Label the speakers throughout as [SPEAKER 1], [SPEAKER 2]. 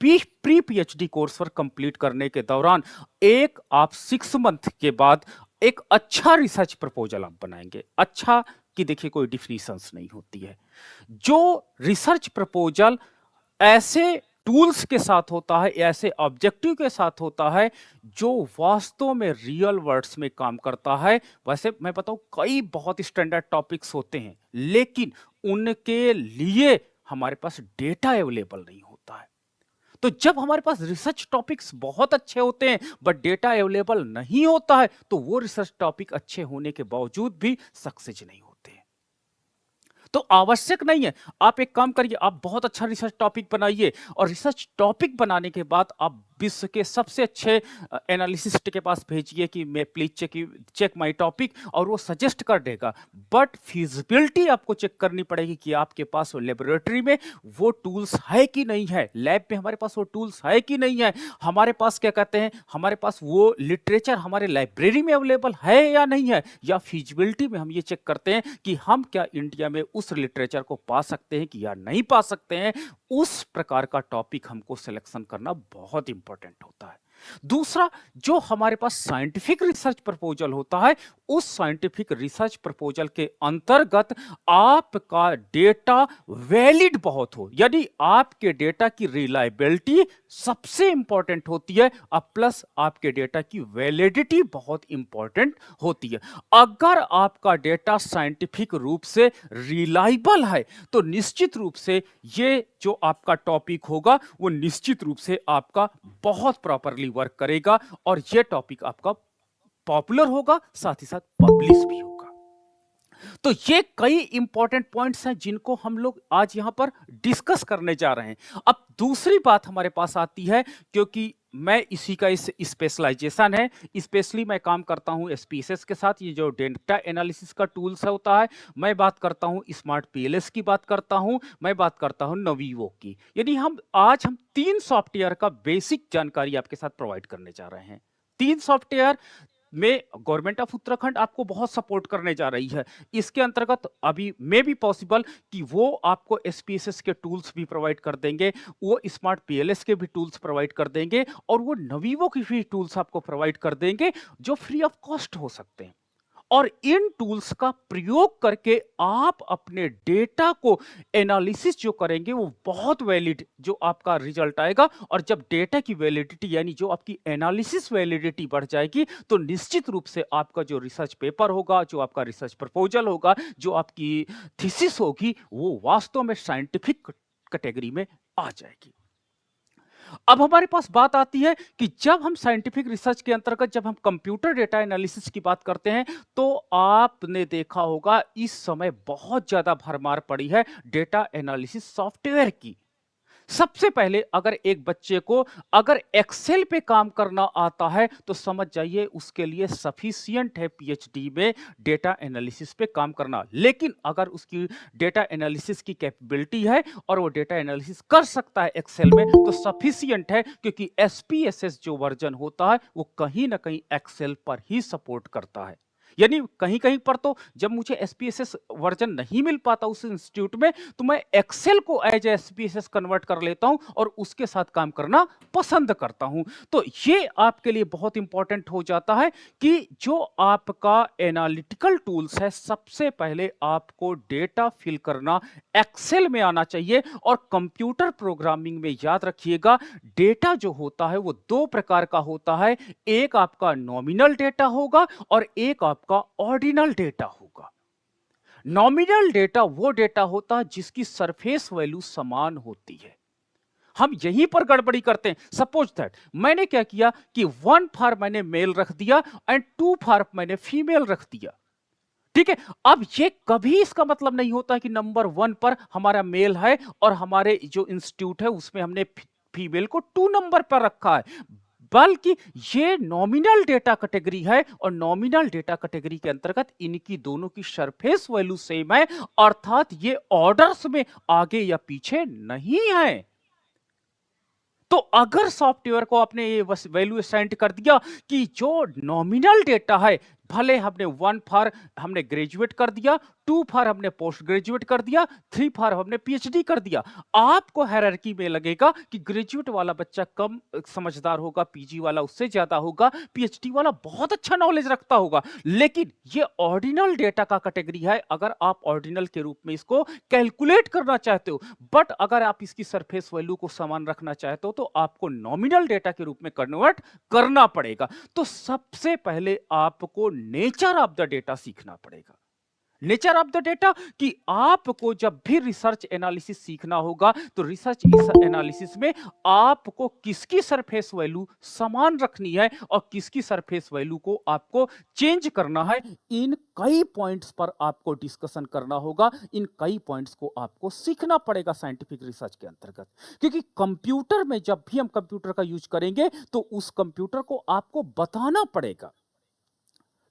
[SPEAKER 1] Pre PhD course work complete करने के दौरान एक आप 6 मंथ के बाद एक अच्छा रिसर्च प्रपोजल आप बनाएंगे। अच्छा कि देखिए कोई डिफिनीशंस नहीं होती है। जो रिसर्च प्रपोजल ऐसे टूल्स के साथ होता है, ऐसे ऑब्जेक्टिव के साथ होता है जो वास्तव में रियल वर्ड्स में काम करता है। वैसे मैं बताऊं कई बहुत स्टैंडर्ड टॉपिक्स होते हैं, लेकिन उनके लिए हमारे पास डेटा अवेलेबल नहीं होता है। तो जब हमारे पास रिसर्च टॉपिक्स बहुत अच्छे होते हैं बट डेटा अवेलेबल नहीं होता है, तो वो रिसर्च टॉपिक अच्छे होने के बावजूद भी सक्सेस नहीं होते हैं। तो आवश्यक नहीं है, आप एक काम करिए, आप बहुत अच्छा रिसर्च टॉपिक बनाइए और रिसर्च टॉपिक बनाने के बाद आप विश्व के सबसे अच्छे एनालिसिस्ट के पास भेजिए कि मैं प्लीज चेक माय टॉपिक, और वो सजेस्ट कर देगा। बट फिजिबिलिटी आपको चेक करनी पड़ेगी कि आपके पास वो लेबोरेटरी में वो टूल्स है कि नहीं है, लैब में हमारे पास वो टूल्स है कि नहीं है, हमारे पास क्या कहते हैं, हमारे पास वो लिटरेचर हमारे लाइब्रेरी में अवेलेबल है या नहीं है। या फिजिबिलिटी में हम ये चेक करते हैं कि हम क्या इंडिया में उस लिटरेचर को पा सकते हैं कि या नहीं पा सकते हैं। उस प्रकार का टॉपिक हमको सिलेक्शन करना बहुत इंपॉर्टेंट होता है। दूसरा, जो हमारे पास साइंटिफिक रिसर्च प्रपोजल होता है, उस साइंटिफिक रिसर्च प्रपोजल के अंतर्गत आपका डेटा वैलिड बहुत हो, यानी आपके डेटा की रिलायबिलिटी सबसे इंपॉर्टेंट होती है, और प्लस आपके डेटा की वैलिडिटी बहुत इंपॉर्टेंट होती है। अगर आपका डेटा साइंटिफिक रूप से रिलायबल है तो निश्चित रूप से ये जो आपका टॉपिक होगा वो निश्चित रूप से आपका बहुत प्रॉपरली वर्क करेगा और ये टॉपिक आपका पॉपुलर होगा, साथ ही साथ पब्लिश भी होगा। तो ये कई इंपॉर्टेंट पॉइंट्स हैं जिनको हम लोग आज यहां पर डिस्कस करने जा रहे हैं। अब दूसरी बात हमारे पास आती है, क्योंकि मैं इसी का इस स्पेशलाइजेशन है, स्पेशली मैं काम करता हूं एसपीएसएस के साथ, ये जो डेटा एनालिसिस का टूल्स होता है, मैं बात करता हूं स्मार्ट पीएलएस की बात करता हूं, मैं बात करता हूं नवीवो की। यानी हम 3 सॉफ्टवेयर का बेसिक जानकारी आपके साथ प्रोवाइड करने जा रहे हैं। 3 सॉफ्टवेयर में गवर्नमेंट ऑफ उत्तराखंड आपको बहुत सपोर्ट करने जा रही है। इसके अंतर्गत अभी मे भी पॉसिबल कि वो आपको एसपीएसएस के टूल्स भी प्रोवाइड कर देंगे, वो स्मार्ट पीएलएस के भी टूल्स प्रोवाइड कर देंगे, और वो नवीवो की भी टूल्स आपको प्रोवाइड कर देंगे जो फ्री ऑफ कॉस्ट हो सकते हैं। और इन टूल्स का प्रयोग करके आप अपने डेटा को एनालिसिस जो करेंगे वो बहुत वैलिड जो आपका रिजल्ट आएगा। और जब डेटा की वैलिडिटी यानी जो आपकी एनालिसिस वैलिडिटी बढ़ जाएगी तो निश्चित रूप से आपका जो रिसर्च पेपर होगा, जो आपका रिसर्च प्रपोजल होगा, जो आपकी थीसिस होगी, वो वास्तव में साइंटिफिक कैटेगरी में आ जाएगी। अब हमारे पास बात आती है कि जब हम साइंटिफिक रिसर्च के अंतर्गत जब हम कंप्यूटर डेटा एनालिसिस की बात करते हैं, तो आपने देखा होगा इस समय बहुत ज्यादा भरमार पड़ी है डेटा एनालिसिस सॉफ्टवेयर की। सबसे पहले अगर एक बच्चे को अगर एक्सेल पे काम करना आता है तो समझ जाइए उसके लिए सफिशिएंट है पीएचडी में डेटा एनालिसिस पे काम करना। लेकिन अगर उसकी डेटा एनालिसिस की कैपेबिलिटी है और वो डेटा एनालिसिस कर सकता है एक्सेल में तो सफिशिएंट है, क्योंकि एसपीएसएस जो वर्जन होता है वो कहीं ना कहीं एक्सेल पर ही सपोर्ट करता है। यानी कहीं कहीं पर तो जब मुझे एसपीएसएस वर्जन नहीं मिल पाता उस इंस्टीट्यूट में, तो मैं एक्सेल को एज एसपीएसएस कन्वर्ट कर लेता हूं और उसके साथ काम करना पसंद करता हूं। तो ये आपके लिए बहुत इंपॉर्टेंट हो जाता है कि जो आपका एनालिटिकल टूल्स है, सबसे पहले आपको डेटा फिल करना एक्सेल में आना चाहिए। और कंप्यूटर प्रोग्रामिंग में याद रखिएगा, डेटा जो होता है वो 2 प्रकार का होता है, एक आपका नॉमिनल डेटा होगा और एक आपका ऑर्डिनल डेटा होगा। नॉमिनल डेटा वो डेटा होता है जिसकी सरफेस वैल्यू समान होती है। हम यहीं पर गड़बड़ी करते हैं। सपोज दैट मैंने क्या किया कि 1 फॉर मैंने मेल रख दिया एंड 2 फॉर मैंने फीमेल रख दिया। ठीक है, अब ये कभी इसका मतलब नहीं होता कि नंबर 1 पर हमारा मेल है और हमारे जो इंस्टीट्यूट है उसमें हमने फीमेल को 2 नंबर पर रखा है, बल्कि ये नॉमिनल डेटा कैटेगरी है और नॉमिनल डेटा कैटेगरी के अंतर्गत इनकी दोनों की सरफेस वैल्यू सेम है, अर्थात ये ऑर्डर्स में आगे या पीछे नहीं है। तो अगर सॉफ्टवेयर को आपने ये वैल्यू असाइन कर दिया कि जो नॉमिनल डेटा है, भले हमने 1 फॉर हमने ग्रेजुएट कर दिया, 2 फॉर हमने पोस्ट ग्रेजुएट कर दिया, 3 फॉर हमने पीएचडी कर दिया। आपको हायरार्की में लगेगा कि ग्रेजुएट वाला बच्चा कम समझदार होगा, पीजी वाला उससे ज्यादा होगा, पीएचडी वाला बहुत अच्छा नॉलेज रखता होगा। लेकिन ये ऑर्डिनल डेटा का कैटेगरी है, अगर आप ऑर्डिनल के रूप में इसको कैलकुलेट करना चाहते हो। बट अगर आप इसकी सरफेस वैल्यू को समान रखना चाहते हो तो आपको नॉमिनल डेटा के रूप में कन्वर्ट करना पड़ेगा। तो सबसे पहले आपको नेचर ऑफ द डेटा सीखना पड़ेगा। नेचर ऑफ द डेटा कि आपको जब भी रिसर्च एनालिसिस सीखना होगा तो रिसर्च एनालिसिस में आपको किसकी सरफेस वैल्यू समान रखनी है और किसकी सरफेस वैल्यू को आपको चेंज करना है, इन कई पॉइंट्स पर आपको डिस्कशन करना होगा। इन कई पॉइंट्स को आपको सीखना पड़ेगा साइंटिफिक रिसर्च के अंतर्गत, क्योंकि कंप्यूटर में जब भी हम कंप्यूटर का यूज करेंगे तो उस कंप्यूटर को आपको बताना पड़ेगा।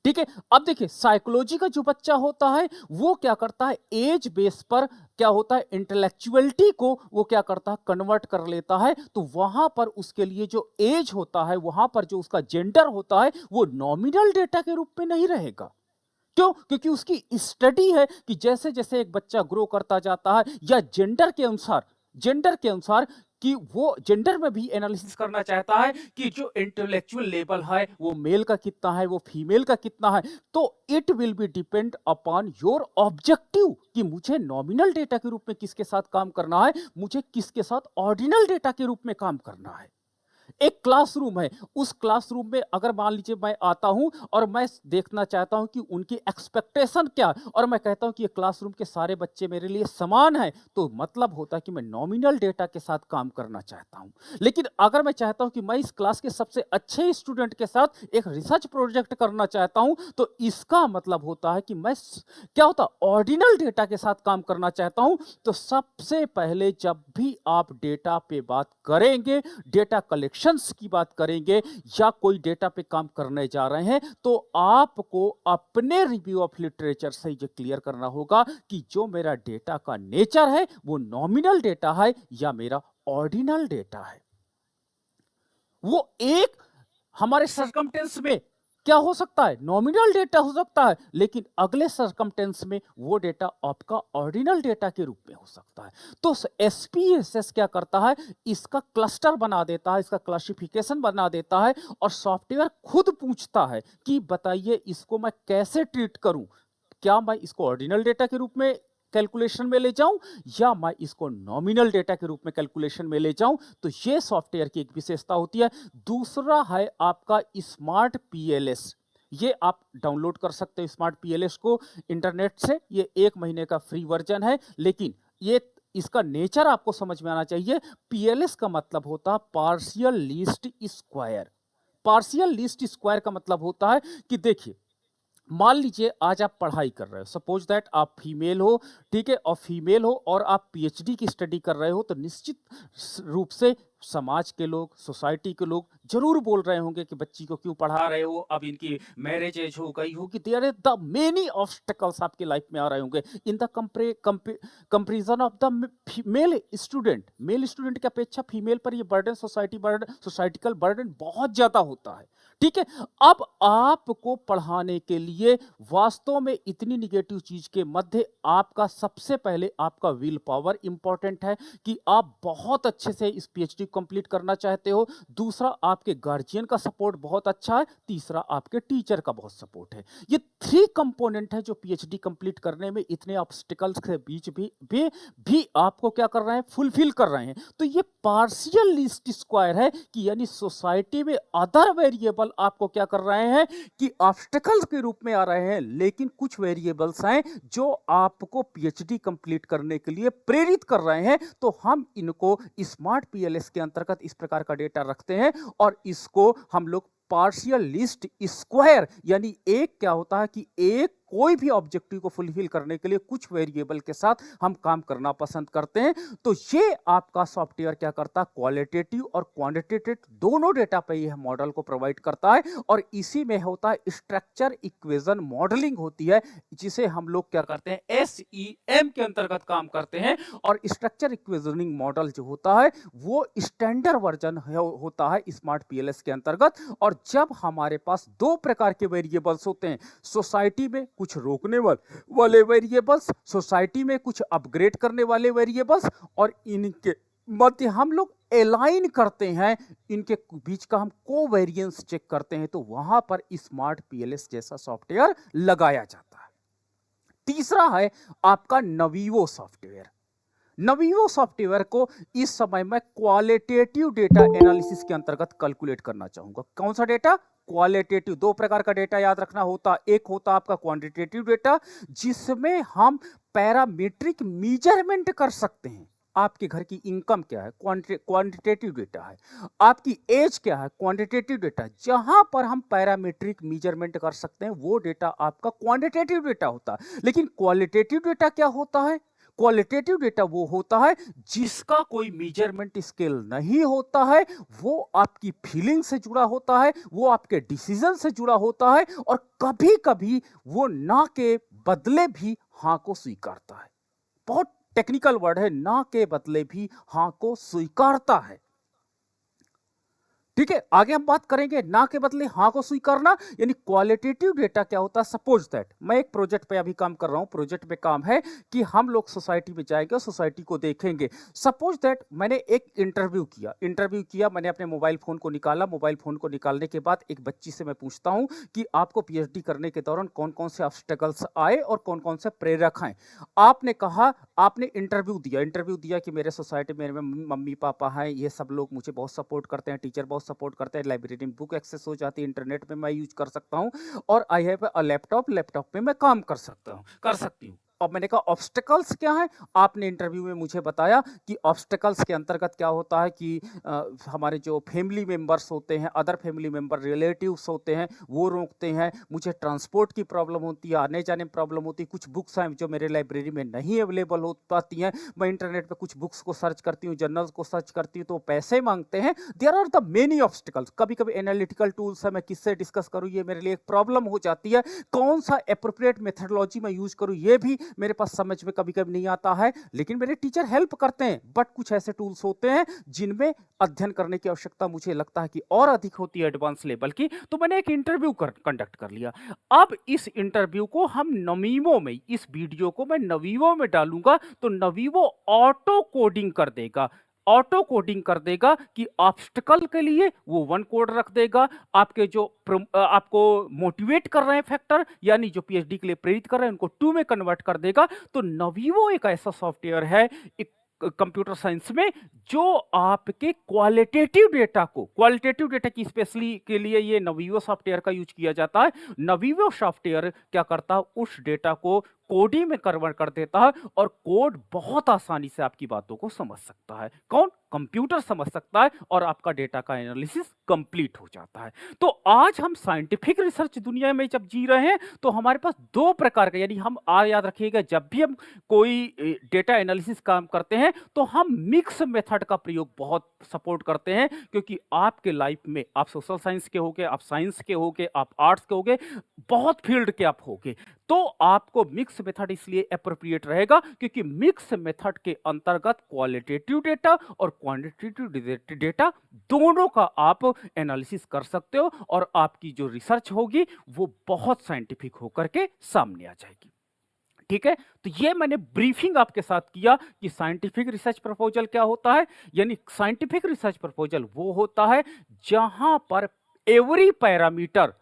[SPEAKER 1] ठीक है, अब देखिए साइकोलॉजी का जो बच्चा होता है वो क्या करता है, एज बेस पर क्या होता है, इंटेलेक्चुअलिटी को वो क्या करता है, कन्वर्ट कर लेता है। तो वहां पर उसके लिए जो एज होता है, वहां पर जो उसका जेंडर होता है वो नॉमिनल डेटा के रूप में नहीं रहेगा। क्यों? क्योंकि उसकी स्टडी है कि जैसे जैसे एक बच्चा ग्रो करता जाता है या जेंडर के अनुसार कि वो जेंडर में भी एनालिसिस करना चाहता है कि जो इंटेलेक्चुअल लेवल है वो मेल का कितना है, वो फीमेल का कितना है। तो it will be depend upon your objective कि मुझे नॉमिनल डेटा के रूप में किसके साथ काम करना है, मुझे किसके साथ ऑर्डिनल डेटा के रूप में काम करना है। एक क्लासरूम है, उस क्लासरूम में अगर मान लीजिए मैं आता हूं और मैं देखना चाहता हूं कि उनकी एक्सपेक्टेशन क्या है और मैं कहता हूं कि ये क्लासरूम के सारे बच्चे मेरे लिए समान हैं, तो मतलब होता है कि मैं नॉमिनल डेटा के साथ काम करना चाहता हूं। लेकिन अगर मैं चाहता हूं कि मैं इस क्लास के सबसे अच्छे स्टूडेंट के साथ एक रिसर्च प्रोजेक्ट करना चाहता हूं, तो इसका मतलब होता है कि मैं क्या होता ऑर्डिनल डेटा के साथ काम करना चाहता हूं। तो सबसे पहले जब भी आप डेटा पे बात करेंगे, डेटा कलेक्शन की बात करेंगे या कोई डेटा पे काम करने जा रहे हैं, तो आपको अपने रिव्यू ऑफ लिटरेचर से ये क्लियर करना होगा कि जो मेरा डेटा का नेचर है वो नॉमिनल डेटा है या मेरा ऑर्डिनल डेटा है। वो एक हमारे सर्कमटेंस में क्या हो सकता है, नॉमिनल डेटा हो सकता है, लेकिन अगले सर्कमटेंस में वो डेटा आपका ऑर्डिनल डेटा के रूप में हो सकता है। तो एसपीएसएस क्या करता है, इसका क्लस्टर बना देता है, इसका क्लासिफिकेशन बना देता है और सॉफ्टवेयर खुद पूछता है कि बताइए इसको मैं कैसे ट्रीट करूं, क्या मैं इसको ऑर्डिनल डेटा के रूप में कैलकुलेशन में ले जाऊं या मैं इसको नॉमिनल डेटा के रूप में कैलकुलेशन में ले जाऊं। तो ये सॉफ्टवेयर की एक विशेषता होती है। दूसरा है आपका स्मार्ट पीएलएस, ये आप डाउनलोड कर सकते हो स्मार्ट पीएलएस को इंटरनेट से। ये 1 महीने का फ्री वर्जन है, लेकिन ये इसका नेचर आपको समझ में आना चाहिए। पीएलएस का मतलब होता है partial least square. Partial least square का मतलब होता है कि देखिए मान लीजिए आज आप पढ़ाई कर रहे हो, सपोज दैट आप फीमेल हो, ठीक है, और फीमेल हो और आप पीएचडी की स्टडी कर रहे हो, तो निश्चित रूप से समाज के लोग, सोसाइटी के लोग जरूर बोल रहे होंगे कि बच्ची को क्यों पढ़ा रहे हो, अब इनकी मैरिज एज हो गई होगी। There is the many obstacles आपकी लाइफ में आ रहे होंगे in the comparison of the male student की अपेक्षा फीमेल पर ये बर्डन, सोसाइटिकल बर्डन बहुत ज्यादा होता है। ठीक है, अब आपको पढ़ाने के लिए वास्तव में इतनी निगेटिव चीज के मध्य आपका सबसे पहले आपका विल पावर इंपॉर्टेंट है कि आप बहुत अच्छे से इस पीएचडी कंप्लीट करना चाहते हो। दूसरा आपके गार्जियन का सपोर्ट बहुत अच्छा है। तीसरा आपके टीचर का बहुत सपोर्ट है। ये 3 कंपोनेंट है जो पीएचडी कंप्लीट करने में इतने ऑब्स्टिकल्स के बीच भी आपको क्या कर रहे हैं, फुलफिल कर रहे हैं। तो ये पार्शियल लीस्ट स्क्वायर है कि यानी सोसाइटी में अदर वेरिएबल आपको क्या कर रहे हैं कि ऑब्स्टेकल्स के रूप में आ रहे हैं, लेकिन कुछ वेरिएबल्स हैं जो आपको पीएचडी कंप्लीट करने के लिए प्रेरित कर रहे हैं। तो हम इनको स्मार्ट पीएलएस के अंतर्गत इस प्रकार का डेटा रखते हैं और इसको हम लोग पार्शियल लिस्ट स्क्वायर, यानी एक क्या होता है कि एक कोई भी ऑब्जेक्टिव को फुलफिल करने के लिए कुछ वेरिएबल के साथ हम काम करना पसंद करते हैं। तो ये आपका सॉफ्टवेयर क्या करता है, क्वालिटेटिव और क्वांटिटेटिव दोनों डेटा पे यह मॉडल को प्रोवाइड करता है। और इसी में होता है स्ट्रक्चर इक्वेशन मॉडलिंग होती है, जिसे हम लोग क्या करते हैं, SEM के अंतर्गत काम करते हैं। और स्ट्रक्चर इक्वेशनिंग मॉडल जो होता है वो स्टैंडर्ड वर्जन होता है स्मार्ट पीएलएस के अंतर्गत। और जब हमारे पास 2 प्रकार के वेरिएबल्स होते हैं, सोसाइटी में कुछ रोकने वाले वेरिएबल्स, सोसाइटी में कुछ अपग्रेड करने वाले वेरिएबल्स, और इनके मध्य हम लोग अलाइन करते हैं, इनके बीच का हम कोवेरिएंस चेक करते हैं, तो वहां पर स्मार्ट पीएलएस जैसा सॉफ्टवेयर लगाया जाता है। तीसरा है आपका नवीवो सॉफ्टवेयर। नवीवो सॉफ्टवेयर को इस समय मैं क्वालिटेटिव डेटा एनालिसिस के अंतर्गत कैलकुलेट करना चाहूंगा। कौन सा डेटा? क्वालिटेटिव। दो प्रकार का डेटा याद रखना होता, एक होता आपका क्वांटिटेटिव डेटा, जिसमें हम पैरामीट्रिक मेजरमेंट कर सकते हैं। आपके घर की इनकम क्या है? क्वांटिटेटिव डेटा है। आपकी एज क्या है? Quantitative data. जहां पर हम पैरामीट्रिक मेजरमेंट कर सकते हैं वो डेटा आपका क्वांटिटेटिव डेटा होता है। लेकिन क्वालिटेटिव डेटा क्या होता है? क्वालिटेटिव डेटा वो होता है जिसका कोई मेजरमेंट स्केल नहीं होता है, वो आपकी फीलिंग से जुड़ा होता है, वो आपके डिसीजन से जुड़ा होता है, और कभी कभी वो ना के बदले भी हाँ को स्वीकारता है। बहुत टेक्निकल वर्ड है, ना के बदले भी हाँ को स्वीकारता है। ठीक है, आगे हम बात करेंगे ना के बदले हाँ को स्वीकारना, यानी क्वालिटेटिव डेटा क्या होता है। सपोज दैट मैं एक प्रोजेक्ट पे अभी काम कर रहा हूं, प्रोजेक्ट पे काम है कि हम लोग सोसाइटी में जाएंगे, सोसाइटी को देखेंगे। सपोज दैट मैंने एक इंटरव्यू किया, मैंने अपने मोबाइल फोन को निकाला, मोबाइल फोन को निकालने के बाद एक बच्ची से मैं पूछता हूं कि आपको पीएचडी करने के दौरान कौन कौन से ऑब्स्टेकल्स आए और कौन कौन से प्रेरक हैं। आपने कहा, आपने इंटरव्यू दिया कि मेरे सोसाइटी में मेरे मम्मी पापा हैं, ये सब लोग मुझे बहुत सपोर्ट करते हैं, टीचर बहुत सपोर्ट करते हैं, लाइब्रेरी में बुक एक्सेस हो जाती है, इंटरनेट में मैं यूज कर सकता हूं, और आई हैव अ लैपटॉप में मैं काम कर सकती हूं। अब मैंने कहा ऑब्स्टेकल्स क्या है? आपने इंटरव्यू में मुझे बताया कि ऑब्स्टेकल्स के अंतर्गत क्या होता है कि हमारे जो फैमिली मेंबर्स होते हैं, अदर फैमिली मेंबर रिलेटिव्स होते हैं, वो रोकते हैं, मुझे ट्रांसपोर्ट की प्रॉब्लम होती है, आने जाने में प्रॉब्लम होती है, कुछ बुक्स हैं जो मेरे लाइब्रेरी में नहीं अवेलेबल हो पाती हैं, मैं इंटरनेट पर कुछ बुक्स को सर्च करती हूँ, जर्नल्स को सर्च करती हूँ, तो पैसे मांगते हैं। There are the many obstacles. कभी कभी एनालिटिकल टूल्स है, मैं किससे डिस्कस करूँ ये मेरे लिए एक प्रॉब्लम हो जाती है, कौन सा एप्रोप्रिएट मेथडोलॉजी मैं यूज करूँ ये भी मेरे पास समझ में कभी कभी नहीं आता है, लेकिन मेरे टीचर हेल्प करते हैं। बट कुछ ऐसे टूल्स होते हैं जिनमें अध्ययन करने की आवश्यकता मुझे लगता है कि और अधिक होती है एडवांस लेवल की, तो मैंने एक इंटरव्यू कंडक्ट कर लिया। अब इस इंटरव्यू को हम नवीवो में, इस वीडियो को मैं नवीवो में डालूंगा, तो नवीवो ऑटो कोडिंग कर देगा कि ऑब्स्टिकल के लिए वो 1 कोड रख देगा, आपके जो आपको मोटिवेट कर रहे हैं फैक्टर, यानी जो पीएचडी के लिए प्रेरित कर रहे हैं, उनको 2 में कन्वर्ट कर देगा। तो नवीवो एक ऐसा सॉफ्टवेयर है कंप्यूटर साइंस में जो आपके क्वालिटेटिव डेटा की स्पेशली के लिए ये नवीवो सॉफ्टवेयर का यूज किया जाता है। नवीवो सॉफ्टवेयर क्या करता है, उस डेटा को कोडिंग में कन्वर्ट कर देता है, और कोड बहुत आसानी से आपकी बातों को समझ सकता है। कौन? कंप्यूटर समझ सकता है, और आपका डेटा का एनालिसिस कंप्लीट हो जाता है। तो आज हम साइंटिफिक रिसर्च दुनिया में जब जी रहे हैं, तो हमारे पास 2 प्रकार का, यानी हम याद रखिएगा, जब भी हम कोई डेटा एनालिसिस काम करते हैं तो हम मिक्स मेथड का प्रयोग बहुत सपोर्ट करते हैं, क्योंकि आपके लाइफ में आप सोशल साइंस के होगे, आप साइंस के होगे, आप आर्ट्स के होगे, बहुत फील्ड के आप होगे, तो आपको मिक्स मेथड इसलिए एप्रोप्रिएट रहेगा क्योंकि मिक्स मेथड के अंतर्गत क्वालिटेटिव डेटा और क्वांटिटेटिव डेटा दोनों का आप एनालिसिस कर सकते हो, और आपकी जो रिसर्च होगी वो बहुत साइंटिफिक होकर के सामने आ जाएगी। ठीक है, तो ये मैंने ब्रीफिंग आपके साथ किया कि साइंटिफिक रिसर्च प्रपोजल क्या होता है। यानी साइंटिफिक रिसर्च प्रपोजल वो होता है जहां पर एवरी पैरामीटर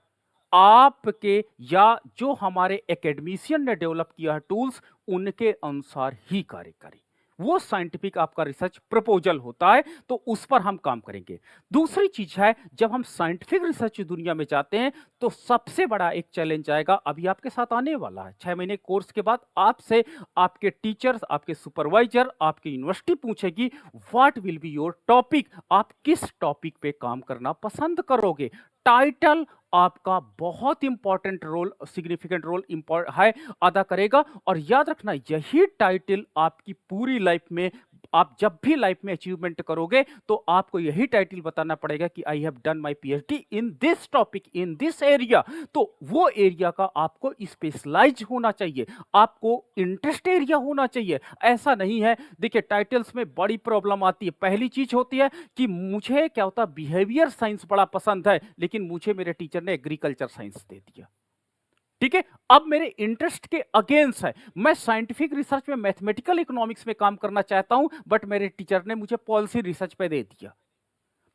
[SPEAKER 1] आपके या जो हमारे एकेडमिशियन ने डेवलप किया है टूल्स, उनके अनुसार ही कार्य करे, वो साइंटिफिक आपका रिसर्च प्रपोजल होता है, तो उस पर हम काम करेंगे। दूसरी चीज है, जब हम साइंटिफिक रिसर्च दुनिया में जाते हैं तो सबसे बड़ा एक चैलेंज आएगा, अभी आपके साथ आने वाला है। 6 महीने कोर्स के बाद आपसे आपके टीचर्स, आपके सुपरवाइजर, आपकी यूनिवर्सिटी पूछेगी what will be your topic, आप किस टॉपिक पे काम करना पसंद करोगे। टाइटल आपका बहुत इंपॉर्टेंट रोल, सिग्निफिकेंट रोल है, अदा करेगा, और याद रखना यही टाइटल आपकी पूरी लाइफ में, आप जब भी लाइफ में अचीवमेंट करोगे तो आपको यही टाइटल बताना पड़ेगा कि I have done my PhD in this topic in this area. तो वो एरिया का आपको स्पेशलाइज होना चाहिए, आपको इंटरेस्ट एरिया होना चाहिए। ऐसा नहीं है, देखिए टाइटल्स में बड़ी प्रॉब्लम आती है। पहली चीज होती है कि मुझे क्या होता है, बिहेवियर साइंस बड़ा पसंद है, लेकिन मुझे मेरे टीचर ने एग्रीकल्चर साइंस दे दिया। ठीक है, अब मेरे इंटरेस्ट के अगेंस्ट है, मैं साइंटिफिक रिसर्च में, मैथमेटिकल इकोनॉमिक्स में काम करना चाहता हूं, बट मेरे टीचर ने मुझे पॉलिसी रिसर्च पे दे दिया।